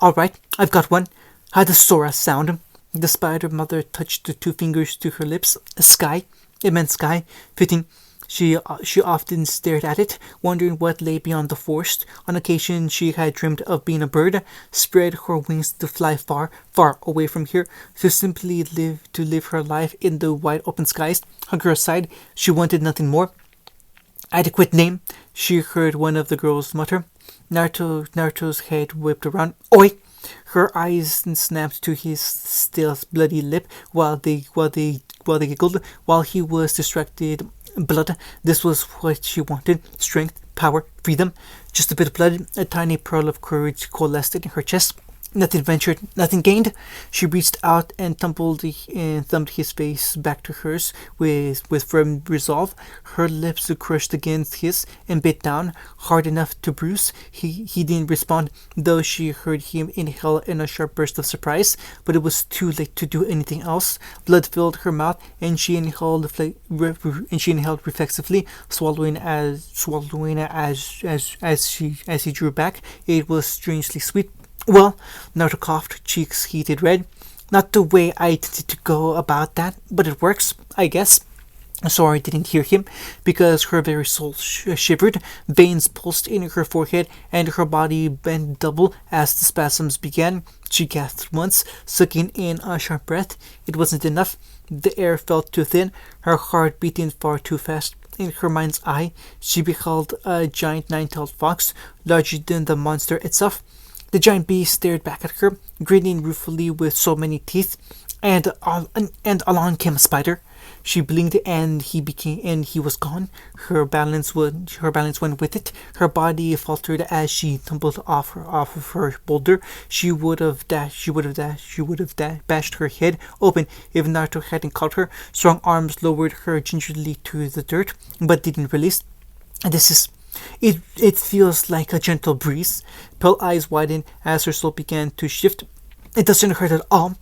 All right, I've got one. How does Sora sound? The spider mother touched the two fingers to her lips. Sky. It meant sky. Fitting. She often stared at it, wondering what lay beyond the forest. On occasion, she had dreamed of being a bird, spread her wings to fly far, far away from here, to simply live her life in the wide open skies. Hug her aside, she wanted nothing more. Adequate name, she heard one of the girls mutter. Naruto's head whipped around. Oi! Her eyes snapped to his still bloody lip while they giggled, while he was distracted. Blood. This was what she wanted. Strength, power, freedom. Just a bit of blood. A tiny pearl of courage coalesced in her chest. Nothing ventured, nothing gained. She reached out and thumped his face back to hers with firm resolve. Her lips crushed against his and bit down, hard enough to bruise. He didn't respond, though she heard him inhale in a sharp burst of surprise, but it was too late to do anything else. Blood filled her mouth, and she inhaled reflexively, swallowing as he drew back. It was strangely sweet. Well, Naruto coughed, cheeks heated red. Not the way I intended to go about that, but it works, I guess. Sora didn't hear him, because her very soul shivered, veins pulsed in her forehead, and her body bent double as the spasms began. She gasped once, sucking in a sharp breath. It wasn't enough. The air felt too thin, her heart beating far too fast. In her mind's eye, she beheld a giant nine-tailed fox, larger than the monster itself. The giant beast stared back at her, grinning ruefully with so many teeth, and along came a spider. She blinked, and he was gone. Her balance went with it. Her body faltered as she tumbled off of her boulder. She would have bashed her head open if Naruto hadn't caught her. Strong arms lowered her gingerly to the dirt, but didn't release. It feels like a gentle breeze. Pale eyes widened as her soul began to shift. It doesn't hurt at all.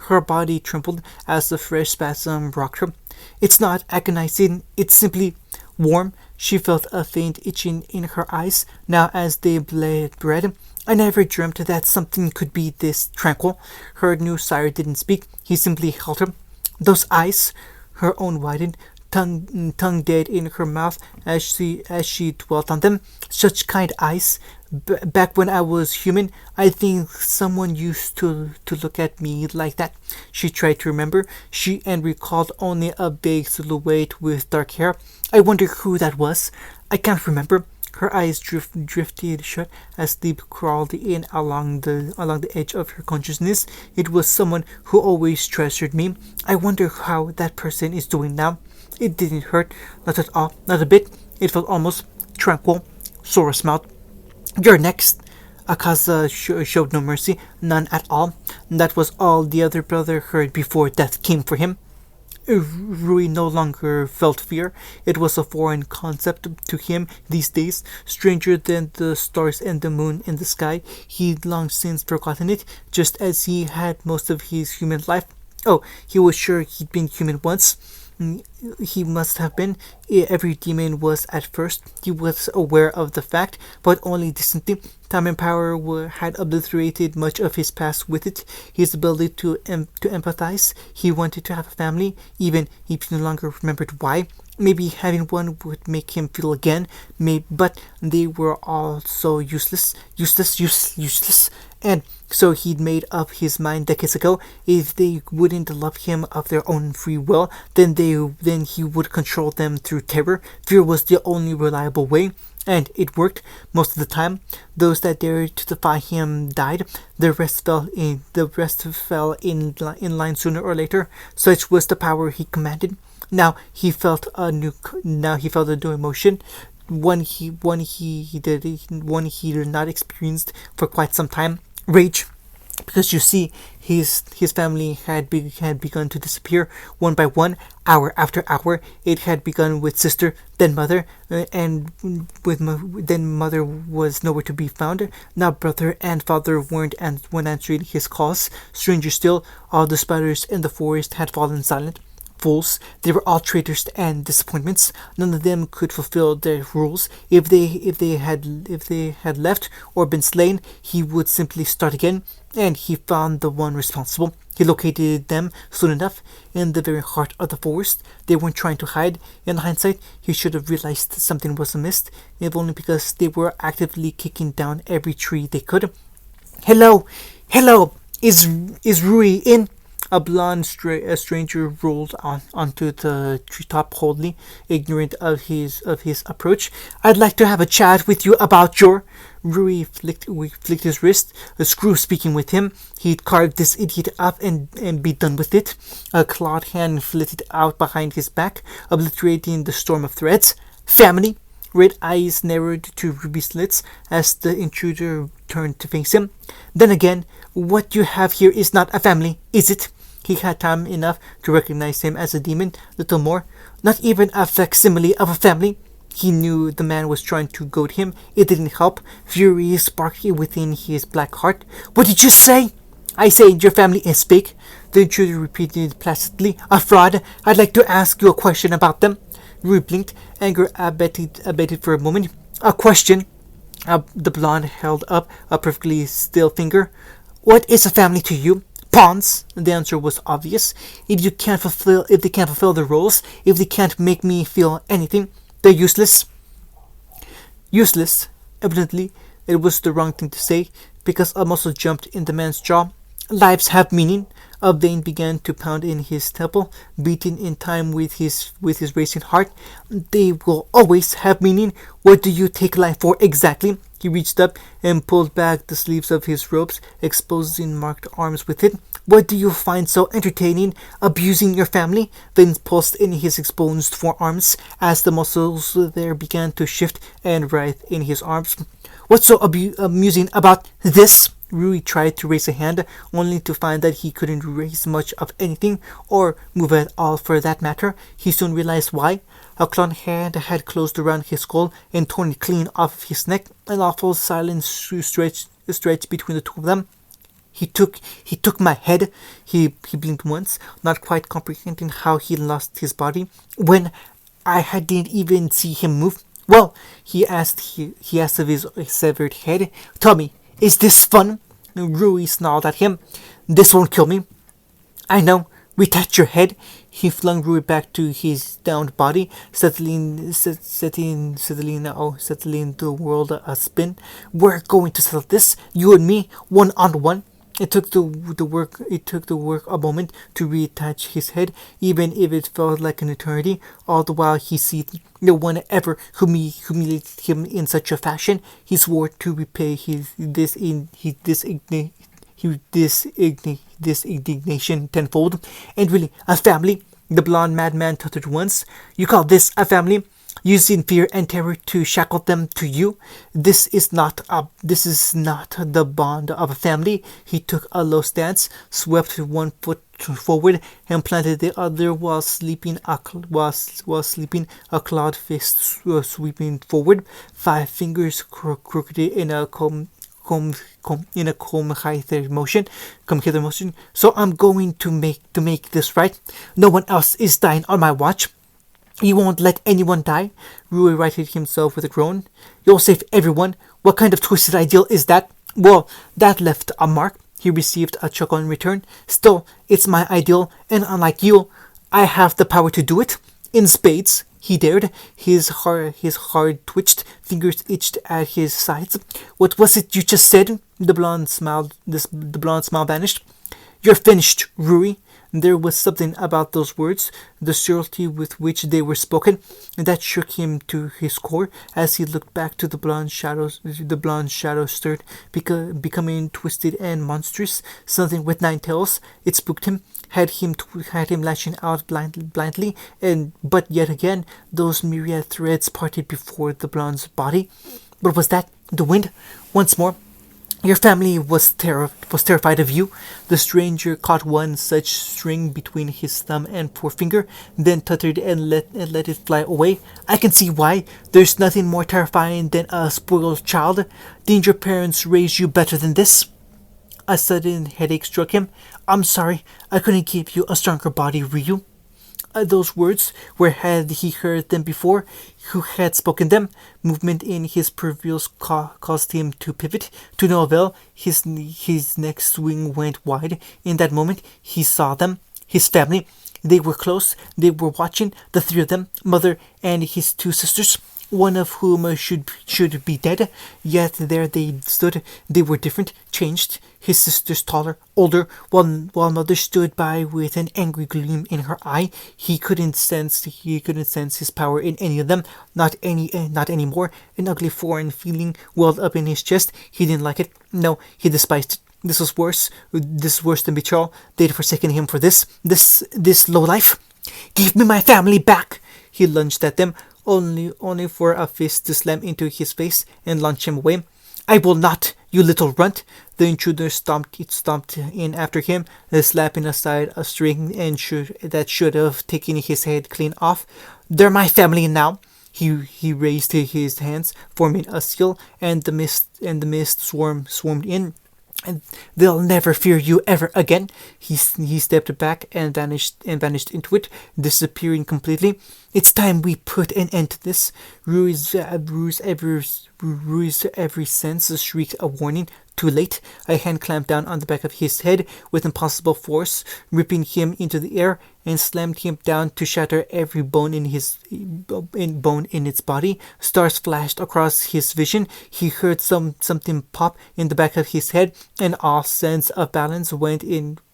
Her body trembled as the fresh spasm rocked her. It's not agonizing, it's simply warm. She felt a faint itching in her eyes, now as they bled red. I never dreamt that something could be this tranquil. Her new sire didn't speak, he simply held her. Those eyes, her own widened, tongue dead in her mouth as she dwelt on them. Such kind eyes. Back when I was human, I think someone used to look at me like that. She tried to remember, and recalled only a vague silhouette with dark hair. I wonder who that was. I can't remember. Her eyes drifted shut as sleep crawled in along the edge of her consciousness. It was someone who always treasured me. I wonder how that person is doing now. It didn't hurt, not at all, not a bit. It felt almost tranquil. Sora smiled. You're next. Akaza showed no mercy, none at all. That was all the other brother heard before death came for him. Rui no longer felt fear. It was a foreign concept to him these days, stranger than the stars and the moon in the sky. He'd long since forgotten it, just as he had most of his human life. Oh, he was sure he'd been human once. He must have been. Every demon was at first. He was aware of the fact, but only distantly. Time and power had obliterated much of his past with it. His ability to empathize. He wanted to have a family, even if he no longer remembered why. Maybe having one would make him feel again. But they were all so useless, and So he'd made up his mind decades ago. If they wouldn't love him of their own free will, then he would control them through terror. Fear was the only reliable way, and it worked most of the time. Those that dared to defy him died. The rest fell in line sooner or later. Such was the power he commanded. Now he felt a new emotion, one he did not experienced for quite some time. Rage, because you see, his family had begun to disappear one by one, hour after hour. It had begun with sister, then mother, and then mother was nowhere to be found. Now brother and father weren't answering his calls. Stranger still, all the spiders in the forest had fallen silent. Fools. They were all traitors and disappointments. None of them could fulfill their rules. If they had left or been slain, he would simply start again, and he found the one responsible. He located them soon enough in the very heart of the forest. They weren't trying to hide. In hindsight, he should have realized something was amiss, if only because they were actively kicking down every tree they could. Hello, hello. Is Rui in? A stranger rolled onto the treetop, wholly ignorant of his approach. I'd like to have a chat with you about your... Rui flicked his wrist. A screw speaking with him. He'd carve this idiot up and be done with it. A clawed hand flitted out behind his back, obliterating the storm of threads. Family. Red eyes narrowed to ruby slits as the intruder turned to face him. Then again, what you have here is not a family, is it? He had time enough to recognize him as a demon, little more. Not even a facsimile of a family. He knew the man was trying to goad him. It didn't help. Fury sparked within his black heart. What did you say? I said your family is fake. The intruder repeated placidly. A fraud. I'd like to ask you a question about them. Rui blinked. Anger abated for a moment. A question. The blonde held up a perfectly still finger. What is a family to you? Pawns. The answer was obvious. If they can't fulfill their roles, if they can't make me feel anything, they're useless. Useless. Evidently, it was the wrong thing to say, because a muscle jumped in the man's jaw. Lives have meaning. A vein began to pound in his temple, beating in time with his racing heart. They will always have meaning. What do you take life for exactly? He reached up and pulled back the sleeves of his robes, exposing marked arms with it. What do you find so entertaining? Abusing your family? Veins pulsed in his exposed forearms as the muscles there began to shift and writhe in his arms. What's so amusing about this? Rui tried to raise a hand, only to find that he couldn't raise much of anything, or move at all for that matter. He soon realized why. A clawed hand had closed around his skull and torn it clean off of his neck. An awful silence stretched between the two of them. He took my head. He blinked once, not quite comprehending how he lost his body, when I didn't even see him move. Well, he asked of his severed head. Tell me, is this fun? Rui snarled at him. This won't kill me. I know. Retouch your head. He flung Rui back to his downed body, settling the world a spin. We're going to settle this, you and me, one on one. It took the work a moment to reattach his head, even if it felt like an eternity. All the while he seethed. No one ever humiliated him in such a fashion. He swore to repay this indignation tenfold. And really, a family? The blonde madman tuttered once. You call this a family? Using fear and terror to shackle them to you. This is not the bond of a family. He took a low stance, swept one foot forward, and planted the other while sleeping a clawed fist sweeping forward, 5 fingers crooked in a come hither motion. So I'm going to make this right. No one else is dying on my watch. You won't let anyone die? Rui righted himself with a groan. You'll save everyone? What kind of twisted ideal is that? Well, that left a mark. He received a chuckle in return. Still, it's my ideal, and unlike you, I have the power to do it. In spades. he dared. His hard twitched fingers itched at his sides. What was it you just said? The blonde smile vanished. You're finished, Rui. There was something about those words, the certainty with which they were spoken, that shook him to his core as he looked back to the blonde shadows. The blonde shadow stirred, becoming twisted and monstrous. Something with 9 tails. It spooked him, had him lashing out blindly, and but yet again those myriad threads parted before the blonde's body. What was that? The wind? Once more. Your family was terrified of you. The stranger caught one such string between his thumb and forefinger, then tuttered and let it fly away. I can see why. There's nothing more terrifying than a spoiled child. Didn't your parents raise you better than this? A sudden headache struck him. I'm sorry, I couldn't give you a stronger body, Ryu. Those words, where had he heard them before? Who had spoken them? Movement in his peripherals caused him to pivot. To no avail, his next swing went wide. In that moment, he saw them, his family. They were close. They were watching, the 3 of them, mother and his 2 sisters, one of whom should be dead. Yet there they stood. They were different, changed. His sisters taller, older, while mother stood by with an angry gleam in her eye. He couldn't sense his power in any of them, not anymore. An ugly foreign feeling welled up in his chest. He didn't like it. No, he despised it. This was worse. This was worse than betrayal. They'd forsaken him for this lowlife. Give me my family back! He lunged at them, only for a fist to slam into his face and launch him away. I will not, you little runt! The intruder stomped in after him, slapping aside a string that should have taken his head clean off. They're my family now. He raised his hands, forming a seal, and the mist swarmed in. And they'll never fear you ever again. He stepped back and vanished into it, disappearing completely. It's time we put an end to this. Rui's every sense shrieked a warning. Too late. A hand clamped down on the back of his head with impossible force, ripping him into the air, and slammed him down to shatter every bone in its body. Stars flashed across his vision. He heard something pop in the back of his head, and all sense of balance went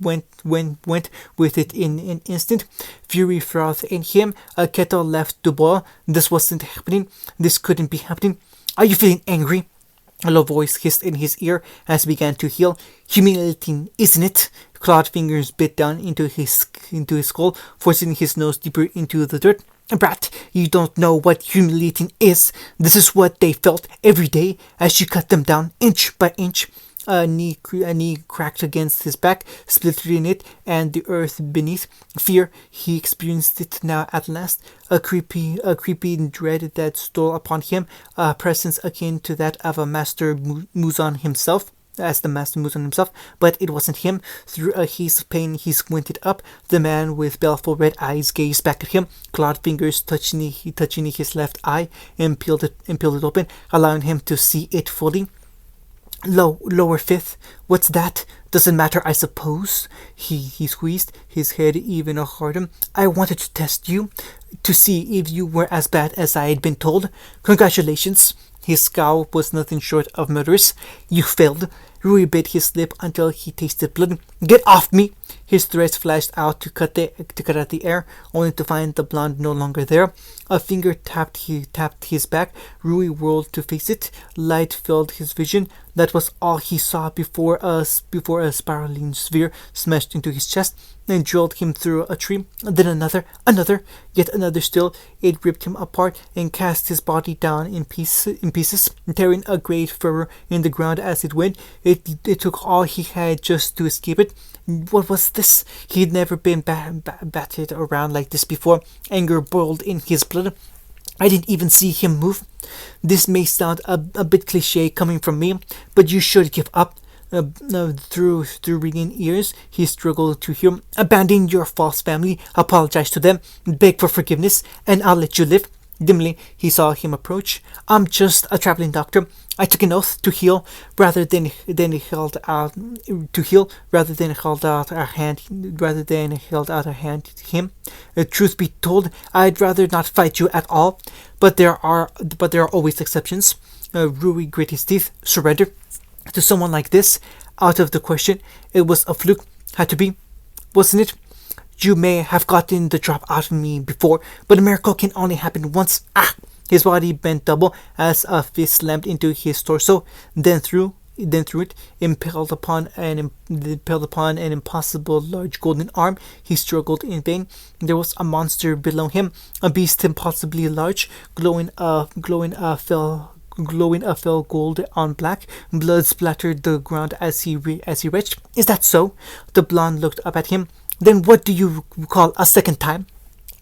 with it in an instant. Fury frothed in him. A kettle left to boil. This wasn't happening. This couldn't be happening. Are you feeling angry? A low voice hissed in his ear as he began to heal. Humiliating, isn't it? Clawed fingers bit down into his skull, forcing his nose deeper into the dirt. Brat, you don't know what humiliating is. This is what they felt every day as you cut them down, inch by inch. A knee cracked against his back, splintering it and the earth beneath. Fear, he experienced it now at last. A creepy dread that stole upon him, a presence akin to that of a master Muzan himself. But it wasn't him. Through a haze of pain, he squinted up. The man with baleful red eyes gazed back at him, clawed fingers touching his left eye, and peeled it open, allowing him to see it fully. Lower fifth. What's that? Doesn't matter, I suppose. He squeezed his head even harder. I wanted to test you, to see if you were as bad as I had been told. Congratulations. His scowl was nothing short of murderous. You failed. Rui bit his lip until he tasted blood. Get off me! His threats flashed out to cut out the air, only to find the blonde no longer there. A finger tapped his back. Rui whirled to face it. Light filled his vision. That was all he saw before a spiraling sphere smashed into his chest and drilled him through a tree. Then another, yet another still. It ripped him apart and cast his body down in pieces, tearing a great furrow in the ground as it went. It took all he had just to escape it. What was this? He'd never been batted around like this before. Anger boiled in his blood. I didn't even see him move. This may sound a bit cliche coming from me, but you should give up. Through ringing ears, he struggled to hear. Abandon your false family, apologize to them, beg for forgiveness, and I'll let you live. Dimly, he saw him approach. I'm just a traveling doctor. I took an oath to heal rather than held out to heal rather than held out a hand to him. Truth be told, I'd rather not fight you at all. But there are always exceptions. Rui grit his teeth. Surrender to someone like this, out of the question. It was a fluke. Had to be, wasn't it? You may have gotten the drop out of me before, but a miracle can only happen once. Ah! His body bent double as a fist slammed into his torso, then through it, impaled upon an impossible large golden arm. He struggled in vain. There was a monster below him, a beast impossibly large, glowing a fell gold on black. Blood splattered the ground as he retched. Is that so? The blonde looked up at him. Then what do you call a second time?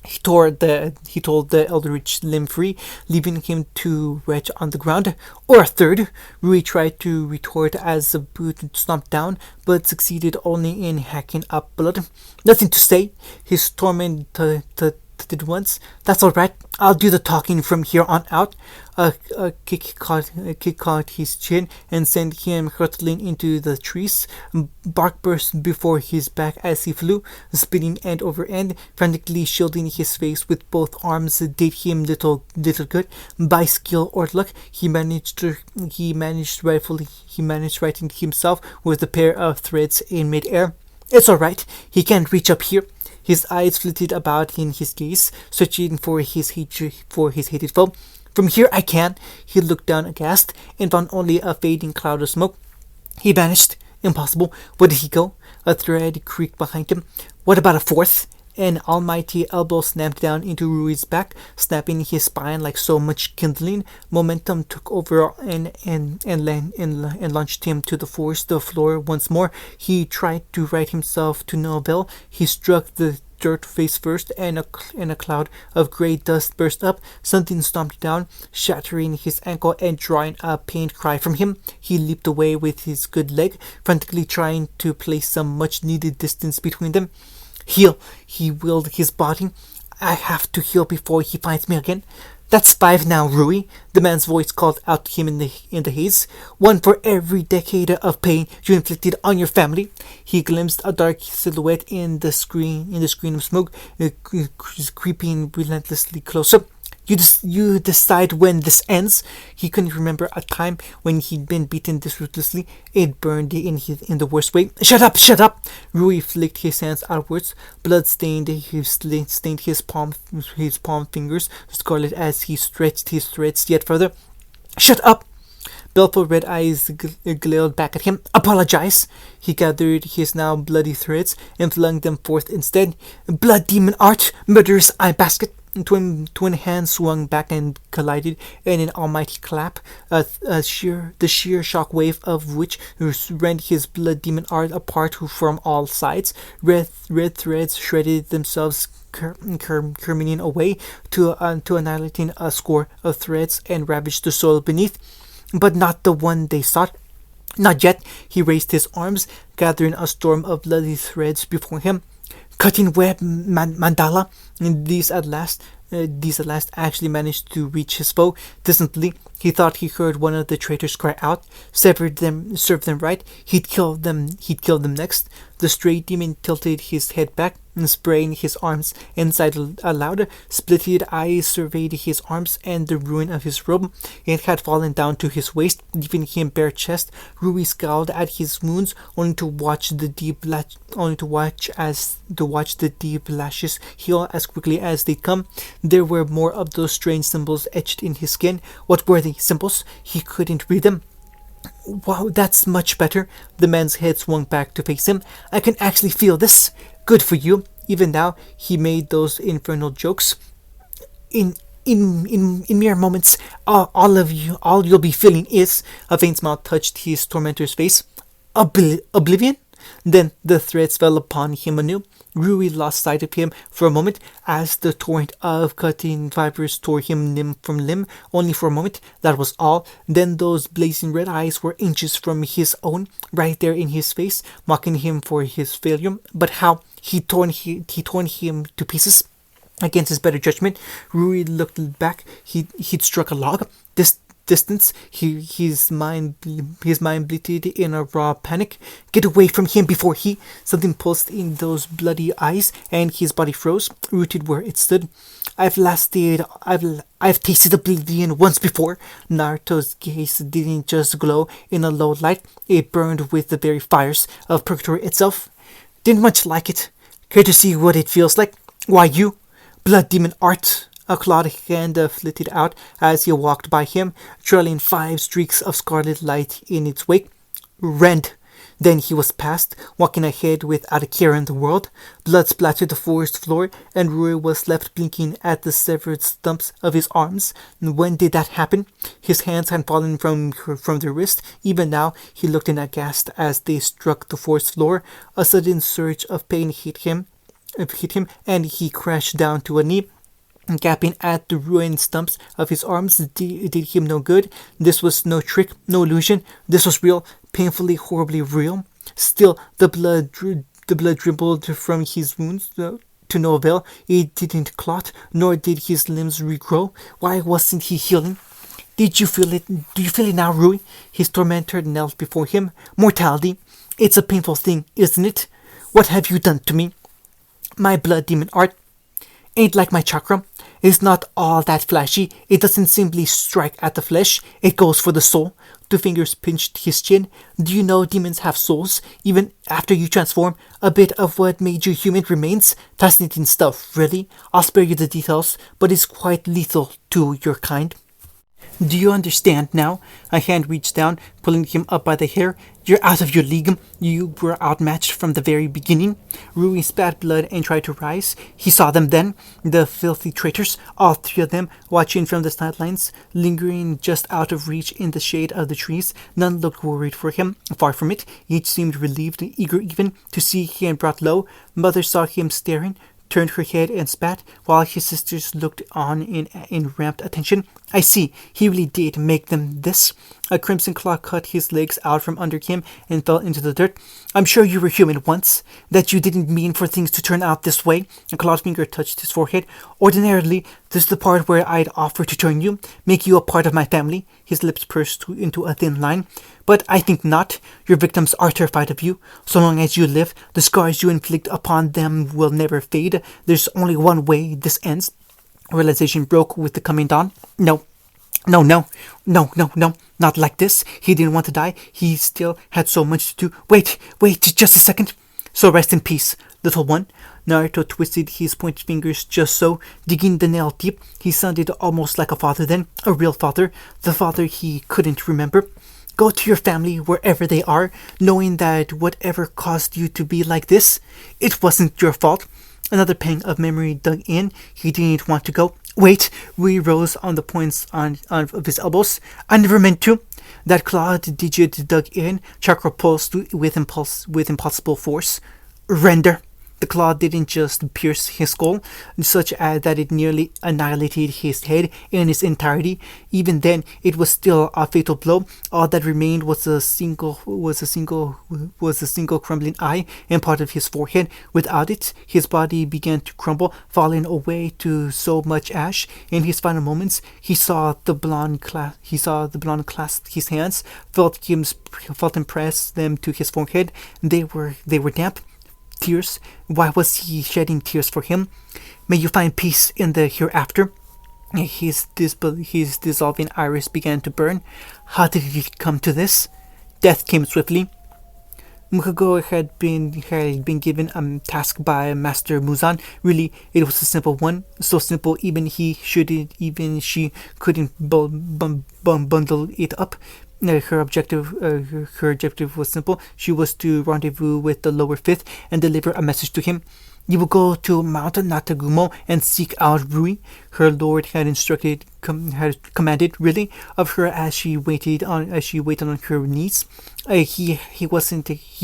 He told the eldritch limb free, leaving him to retch on the ground. Or a third? Rui tried to retort as the boot stomped down, but succeeded only in hacking up blood. Nothing to say. His torment did once. That's all right. I'll do the talking from here on out. A kick caught his chin and sent him hurtling into the trees. Bark burst before his back as he flew, spinning end over end, frantically shielding his face with both arms. Did him little good. By skill or luck, he managed righting himself with a pair of threads in midair. It's all right. He can't reach up here. His eyes flitted about in his gaze, searching for his hated foe. From here I can. He looked down aghast and found only a fading cloud of smoke. He vanished. Impossible. Where did he go? A thread creaked behind him. What about a fourth? An almighty elbow snapped down into Rui's back, snapping his spine like so much kindling. Momentum took over and launched him to the floor once more. He tried to right himself to no avail. He struck the dirt face first, and a cloud of grey dust burst up. Something stomped down, shattering his ankle and drawing a pained cry from him. He leaped away with his good leg, frantically trying to place some much-needed distance between them. Heal, he willed his body. I have to heal before he finds me again. That's 5 now, Rui, the man's voice called out to him in the haze. 1 for every decade of pain you inflicted on your family. He glimpsed a dark silhouette in the screen of smoke, creeping relentlessly closer. You decide when this ends. He couldn't remember a time when he'd been beaten this ruthlessly. It burned in the worst way. Shut up! Rui flicked his hands outwards. Blood stained his palm fingers scarlet as he stretched his threads yet further. Shut up! Baleful red eyes glared back at him. Apologize! He gathered his now bloody threads and flung them forth instead. Blood demon art! Murderous eye basket! Twin hands swung back and collided in an almighty clap, the sheer shock wave of which rent his blood demon art apart from all sides. Red threads shredded themselves, careening away to annihilating a score of threads and ravaged the soil beneath. But not the one they sought. Not yet. He raised his arms, gathering a storm of bloody threads before him. Cutting web mandala. These at last actually managed to reach his foe. Distantly, he thought he heard one of the traitors cry out. Served them right. He'd kill them next. The stray demon tilted his head back, spraying his arms inside aloud. Splitted eyes surveyed his arms and the ruin of his robe. It had fallen down to his waist, leaving him bare chest. Rui scowled at his wounds, only to watch the deep lashes heal as quickly as they'd come. There were more of those strange symbols etched in his skin. What were they? Symbols? He couldn't read them. Wow, that's much better. The man's head swung back to face him. I can actually feel this. Good for you. Even now, he made those infernal jokes. In mere moments, all you'll be feeling is... A faint smile touched his tormentor's face. Oblivion? Then the threats fell upon him anew. Rui lost sight of him for a moment as the torrent of cutting fibers tore him limb from limb. Only for a moment, that was all. Then those blazing red eyes were inches from his own, right there in his face, mocking him for his failure. But how? He torn him to pieces. Against his better judgment, Rui looked back. He'd struck a log. This distance, his mind bleated in a raw panic. Get away from him before he... Something pulsed in those bloody eyes, and his body froze, rooted where it stood. I've tasted oblivion once before. Naruto's gaze didn't just glow in a low light, it burned with the very fires of purgatory itself. Didn't much like it. Care to see what it feels like? Why, you, blood demon art. A clawed hand flitted out as he walked by him, trailing 5 streaks of scarlet light in its wake. Rend. Then he was past, walking ahead without a care in the world. Blood splattered the forest floor, and Rui was left blinking at the severed stumps of his arms. When did that happen? His hands had fallen from their wrist. Even now, he looked in aghast as they struck the forest floor. A sudden surge of pain hit him, and he crashed down to a knee. Gapping at the ruined stumps of his arms did him no good. This was no trick, no illusion. This was real, painfully, horribly real. Still, the blood dribbled from his wounds to no avail. It didn't clot, nor did his limbs regrow. Why wasn't he healing? Did you feel it? Do you feel it now, Rui? His tormentor knelt before him. Mortality. It's a painful thing, isn't it? What have you done to me? My blood demon art ain't like my chakra. It's not all that flashy. It doesn't simply strike at the flesh. It goes for the soul. 2 fingers pinched his chin. Do you know demons have souls? Even after you transform, a bit of what made you human remains. Fascinating stuff, really. I'll spare you the details, but it's quite lethal to your kind. Do you understand now? A hand reached down, pulling him up by the hair. You're out of your league. You were outmatched from the very beginning. Rui spat blood and tried to rise. He saw them then, the filthy traitors, all 3 of them, watching from the sidelines, lingering just out of reach in the shade of the trees. None looked worried for him. Far from it. Each seemed relieved, eager even to see him brought low. Mother saw him staring, turned her head and spat, while his sisters looked on in rapt attention. I see, he really did make them this. A crimson claw cut his legs out from under him and fell into the dirt. I'm sure you were human once, that you didn't mean for things to turn out this way. A clawed finger touched his forehead. Ordinarily, this is the part where I'd offer to turn you, make you a part of my family. His lips pursed into a thin line. But I think not. Your victims are terrified of you. So long as you live, the scars you inflict upon them will never fade. There's only one way this ends. Realization broke with the coming dawn. No, not like this. He didn't want to die. He still had so much to do. Wait, just a second. So rest in peace, little one. Naruto twisted his pointed fingers just so, digging the nail deep. He sounded almost like a father then, a real father, the father he couldn't remember. Go to your family wherever they are, knowing that whatever caused you to be like this, it wasn't your fault. Another pang of memory dug in. He didn't want to go. Wait, Rui rose on the points of his elbows. I never meant to. That clawed digit dug in. Chakra pulsed with impossible force. Render. The claw didn't just pierce his skull, such as that it nearly annihilated his head in its entirety. Even then, it was still a fatal blow. All that remained was a single crumbling eye and part of his forehead. Without it, his body began to crumble, falling away to so much ash. In his final moments, he saw the blonde clasp his hands, felt him press them to his forehead. They were damp. Tears. Why was he shedding tears for him? May you find peace in the hereafter. His dissolving iris began to burn. How did it come to this? Death came swiftly. Mukago had been given a task by Master Muzan. Really, it was a simple one. So simple, even she couldn't bundle it up. Her objective was simple. She was to rendezvous with the lower fifth and deliver a message to him. You will go to Mount Natagumo and seek out Rui. Her lord had commanded really of her as she waited on her knees. He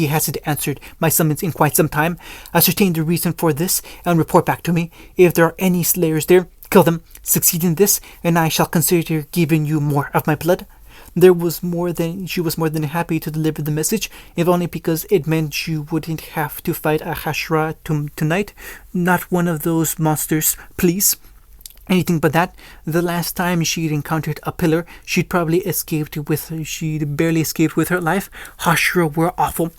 hasn't answered my summons in quite some time. Ascertain the reason for this and report back to me. If there are any slayers there, kill them. Succeed in this, and I shall consider giving you more of my blood. She was more than happy to deliver the message, if only because it meant she wouldn't have to fight a Hashira tonight. Not one of those monsters, please. Anything but that. The last time she'd encountered a pillar, she'd barely escaped with her life. Hashira were awful.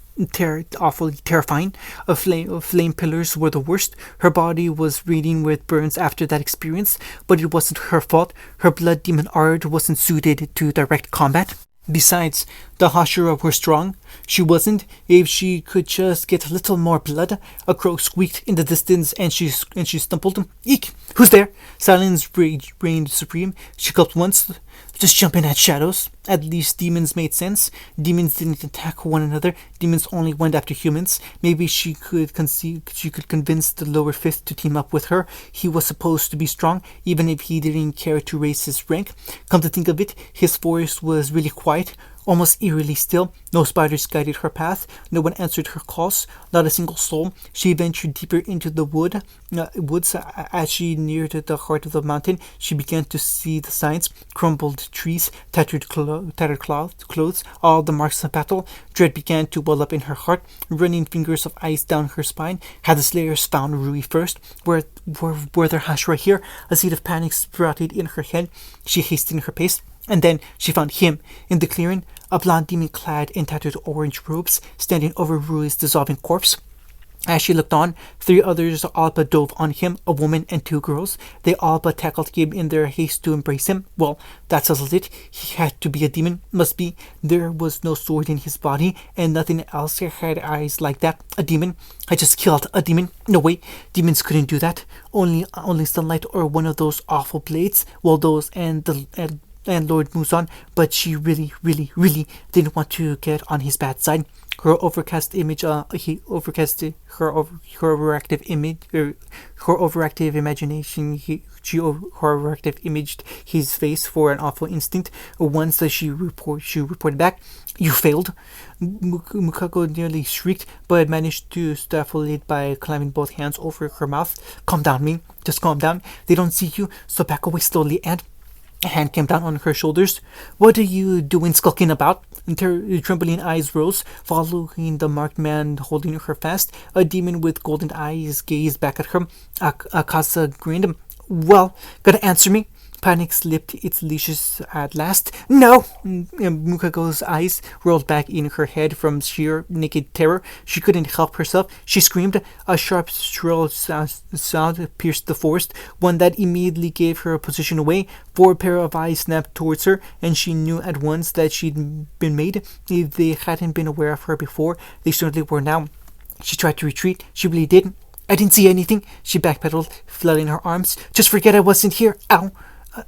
Awfully terrifying. Flame pillars were the worst. Her body was reeking with burns after that experience, but it wasn't her fault. Her blood demon art wasn't suited to direct combat. Besides, the Hashira were strong. She wasn't. If she could just get a little more blood. A crow squeaked in the distance, and she stumbled. Eek! Who's there? Silence reigned supreme. She gulped once. Just jumping at shadows. At least demons made sense. Demons didn't attack one another. Demons only went after humans. Maybe she could convince the lower fifth to team up with her. He was supposed to be strong, even if he didn't care to raise his rank. Come to think of it, his forest was really quiet. Almost eerily still. No spiders guided her path. No one answered her calls. Not a single soul. She ventured deeper into the woods. As she neared the heart of the mountain, she began to see the signs: crumbled trees, tattered clothes, all the marks of battle. Dread began to well up in her heart. Running fingers of ice down her spine. Had the slayers found Rui first? Were there Hashira here? A seed of panic sprouted in her head. She hastened her pace. And then she found him in the clearing, a blonde demon clad in tattered orange robes, standing over Rui's dissolving corpse. As she looked on, 3 others all but dove on him, a woman and 2 girls. They all but tackled him in their haste to embrace him. Well, that settles it. He had to be a demon. Must be. There was no sword in his body, and nothing else had eyes like that. A demon. I just killed a demon. No way. Demons couldn't do that. Only sunlight or one of those awful blades. Well, those and Lord Muzan, but she really, really, really didn't want to get on his bad side. Her overactive imagination. She overactive imaged his face for an awful instant. Once she reported back, "You failed." Mukako nearly shrieked, but managed to stifle it by clamping both hands over her mouth. "Calm down, Ming. Just calm down. They don't see you, so back away slowly and..." A hand came down on her shoulders. "What are you doing skulking about?" Trembling eyes rose, following the marked man holding her fast. A demon with golden eyes gazed back at her. Akasa grinned. "Well, gotta answer me?" Panic slipped its leashes at last. "No!" Mukago's eyes rolled back in her head from sheer naked terror. She couldn't help herself. She screamed. A sharp, shrill sound pierced the forest, one that immediately gave her position away. 4 pair of eyes snapped towards her, and she knew at once that she'd been made. If they hadn't been aware of her before, they certainly were now. She tried to retreat. She really did. "I didn't see anything." She backpedaled, flailing her arms. "Just forget I wasn't here. Ow!"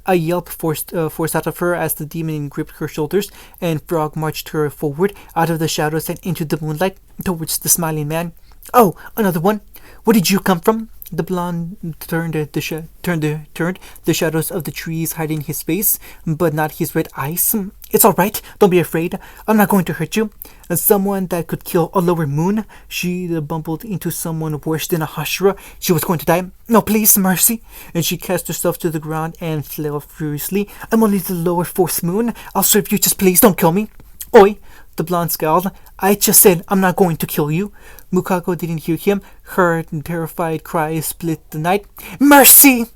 A yelp forced out of her as the demon gripped her shoulders, and Frog marched her forward, out of the shadows and into the moonlight, towards the smiling man. "Oh, another one. Where did you come from?" The blonde turned the shadows of the trees hiding his face, but not his red eyes. "It's all right. Don't be afraid. I'm not going to hurt you." Someone that could kill a lower moon. She bumbled into someone worse than a Hashira. She was going to die. "No, please, mercy." And she cast herself to the ground and flailed furiously. "I'm only the lower 4th moon. I'll serve you. Just please don't kill me." "Oi!" The blonde scowled. "I just said I'm not going to kill you." Mukako didn't hear him. Her terrified cry split the night. "Mercy!"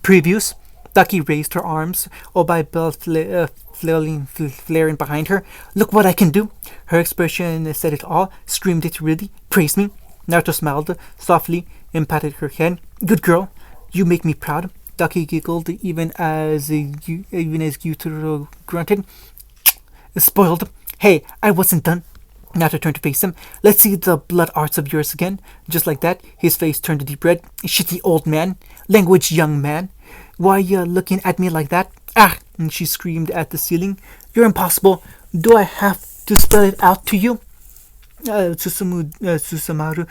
Previews. Ducky raised her arms, all by belt flaring behind her. "Look what I can do." Her expression said it all. Screamed it really. "Praise me." Naruto smiled softly and patted her head. "Good girl. You make me proud." Ducky giggled even as Gyutaro grunted. "Spoiled." "Hey, I wasn't done." Naruto turned to face him. "Let's see the blood arts of yours again." Just like that, his face turned a deep red. "Shitty old man. Language, young man. Why you looking at me like that?" "Ah!" And she screamed at the ceiling. "You're impossible. Do I have to spell it out to you?" Susamaru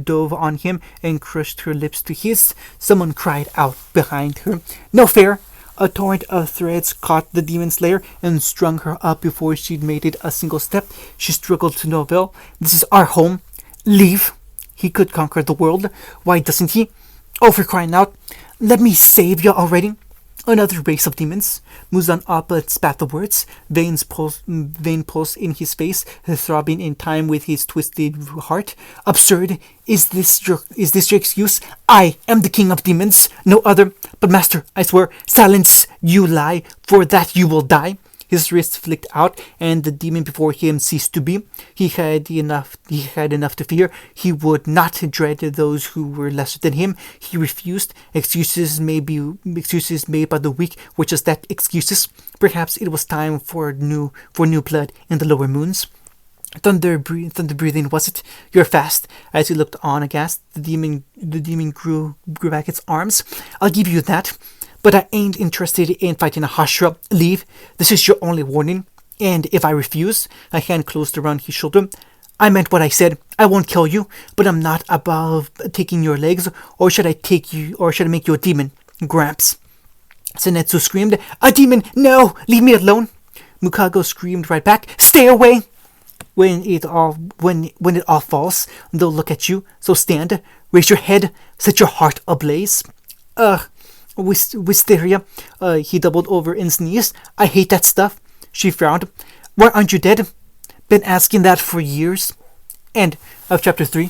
dove on him and crushed her lips to his. Someone cried out behind her. "No fair!" A torrent of threads caught the demon slayer and strung her up before she'd made it a single step. She struggled to no avail. "This is our home. Leave." He could conquer the world. Why doesn't he? "Oh, for crying out. Let me save you already." Another race of demons moves on up and spat the words, vein pulse in his face, throbbing in time with his twisted heart. Absurd! Is this your excuse? I am the king of demons, no other. But master, I swear, silence! You lie, for that you will die. His wrist flicked out, and the demon before him ceased to be. He had enough to fear. He would not dread those who were lesser than him. He refused. Excuses made by the weak were just that, excuses. Perhaps it was time for new blood in the lower moons. Thunder breathing, was it? You're fast. As he looked on aghast, the demon grew back its arms. I'll give you that. But I ain't interested in fighting a Hashra. Leave. This is your only warning. And if I refuse, a hand closed around his shoulder. I meant what I said. I won't kill you, but I'm not above taking your legs. Or should I make you a demon? Gramps. Senetsu screamed, a demon! No! Leave me alone! Mukago screamed right back, stay away! When it all falls, they'll look at you. So stand, raise your head, set your heart ablaze. Wisteria. He doubled over and sneezed. I hate that stuff. She frowned. Why aren't you dead? Been asking that for years. End of chapter 3.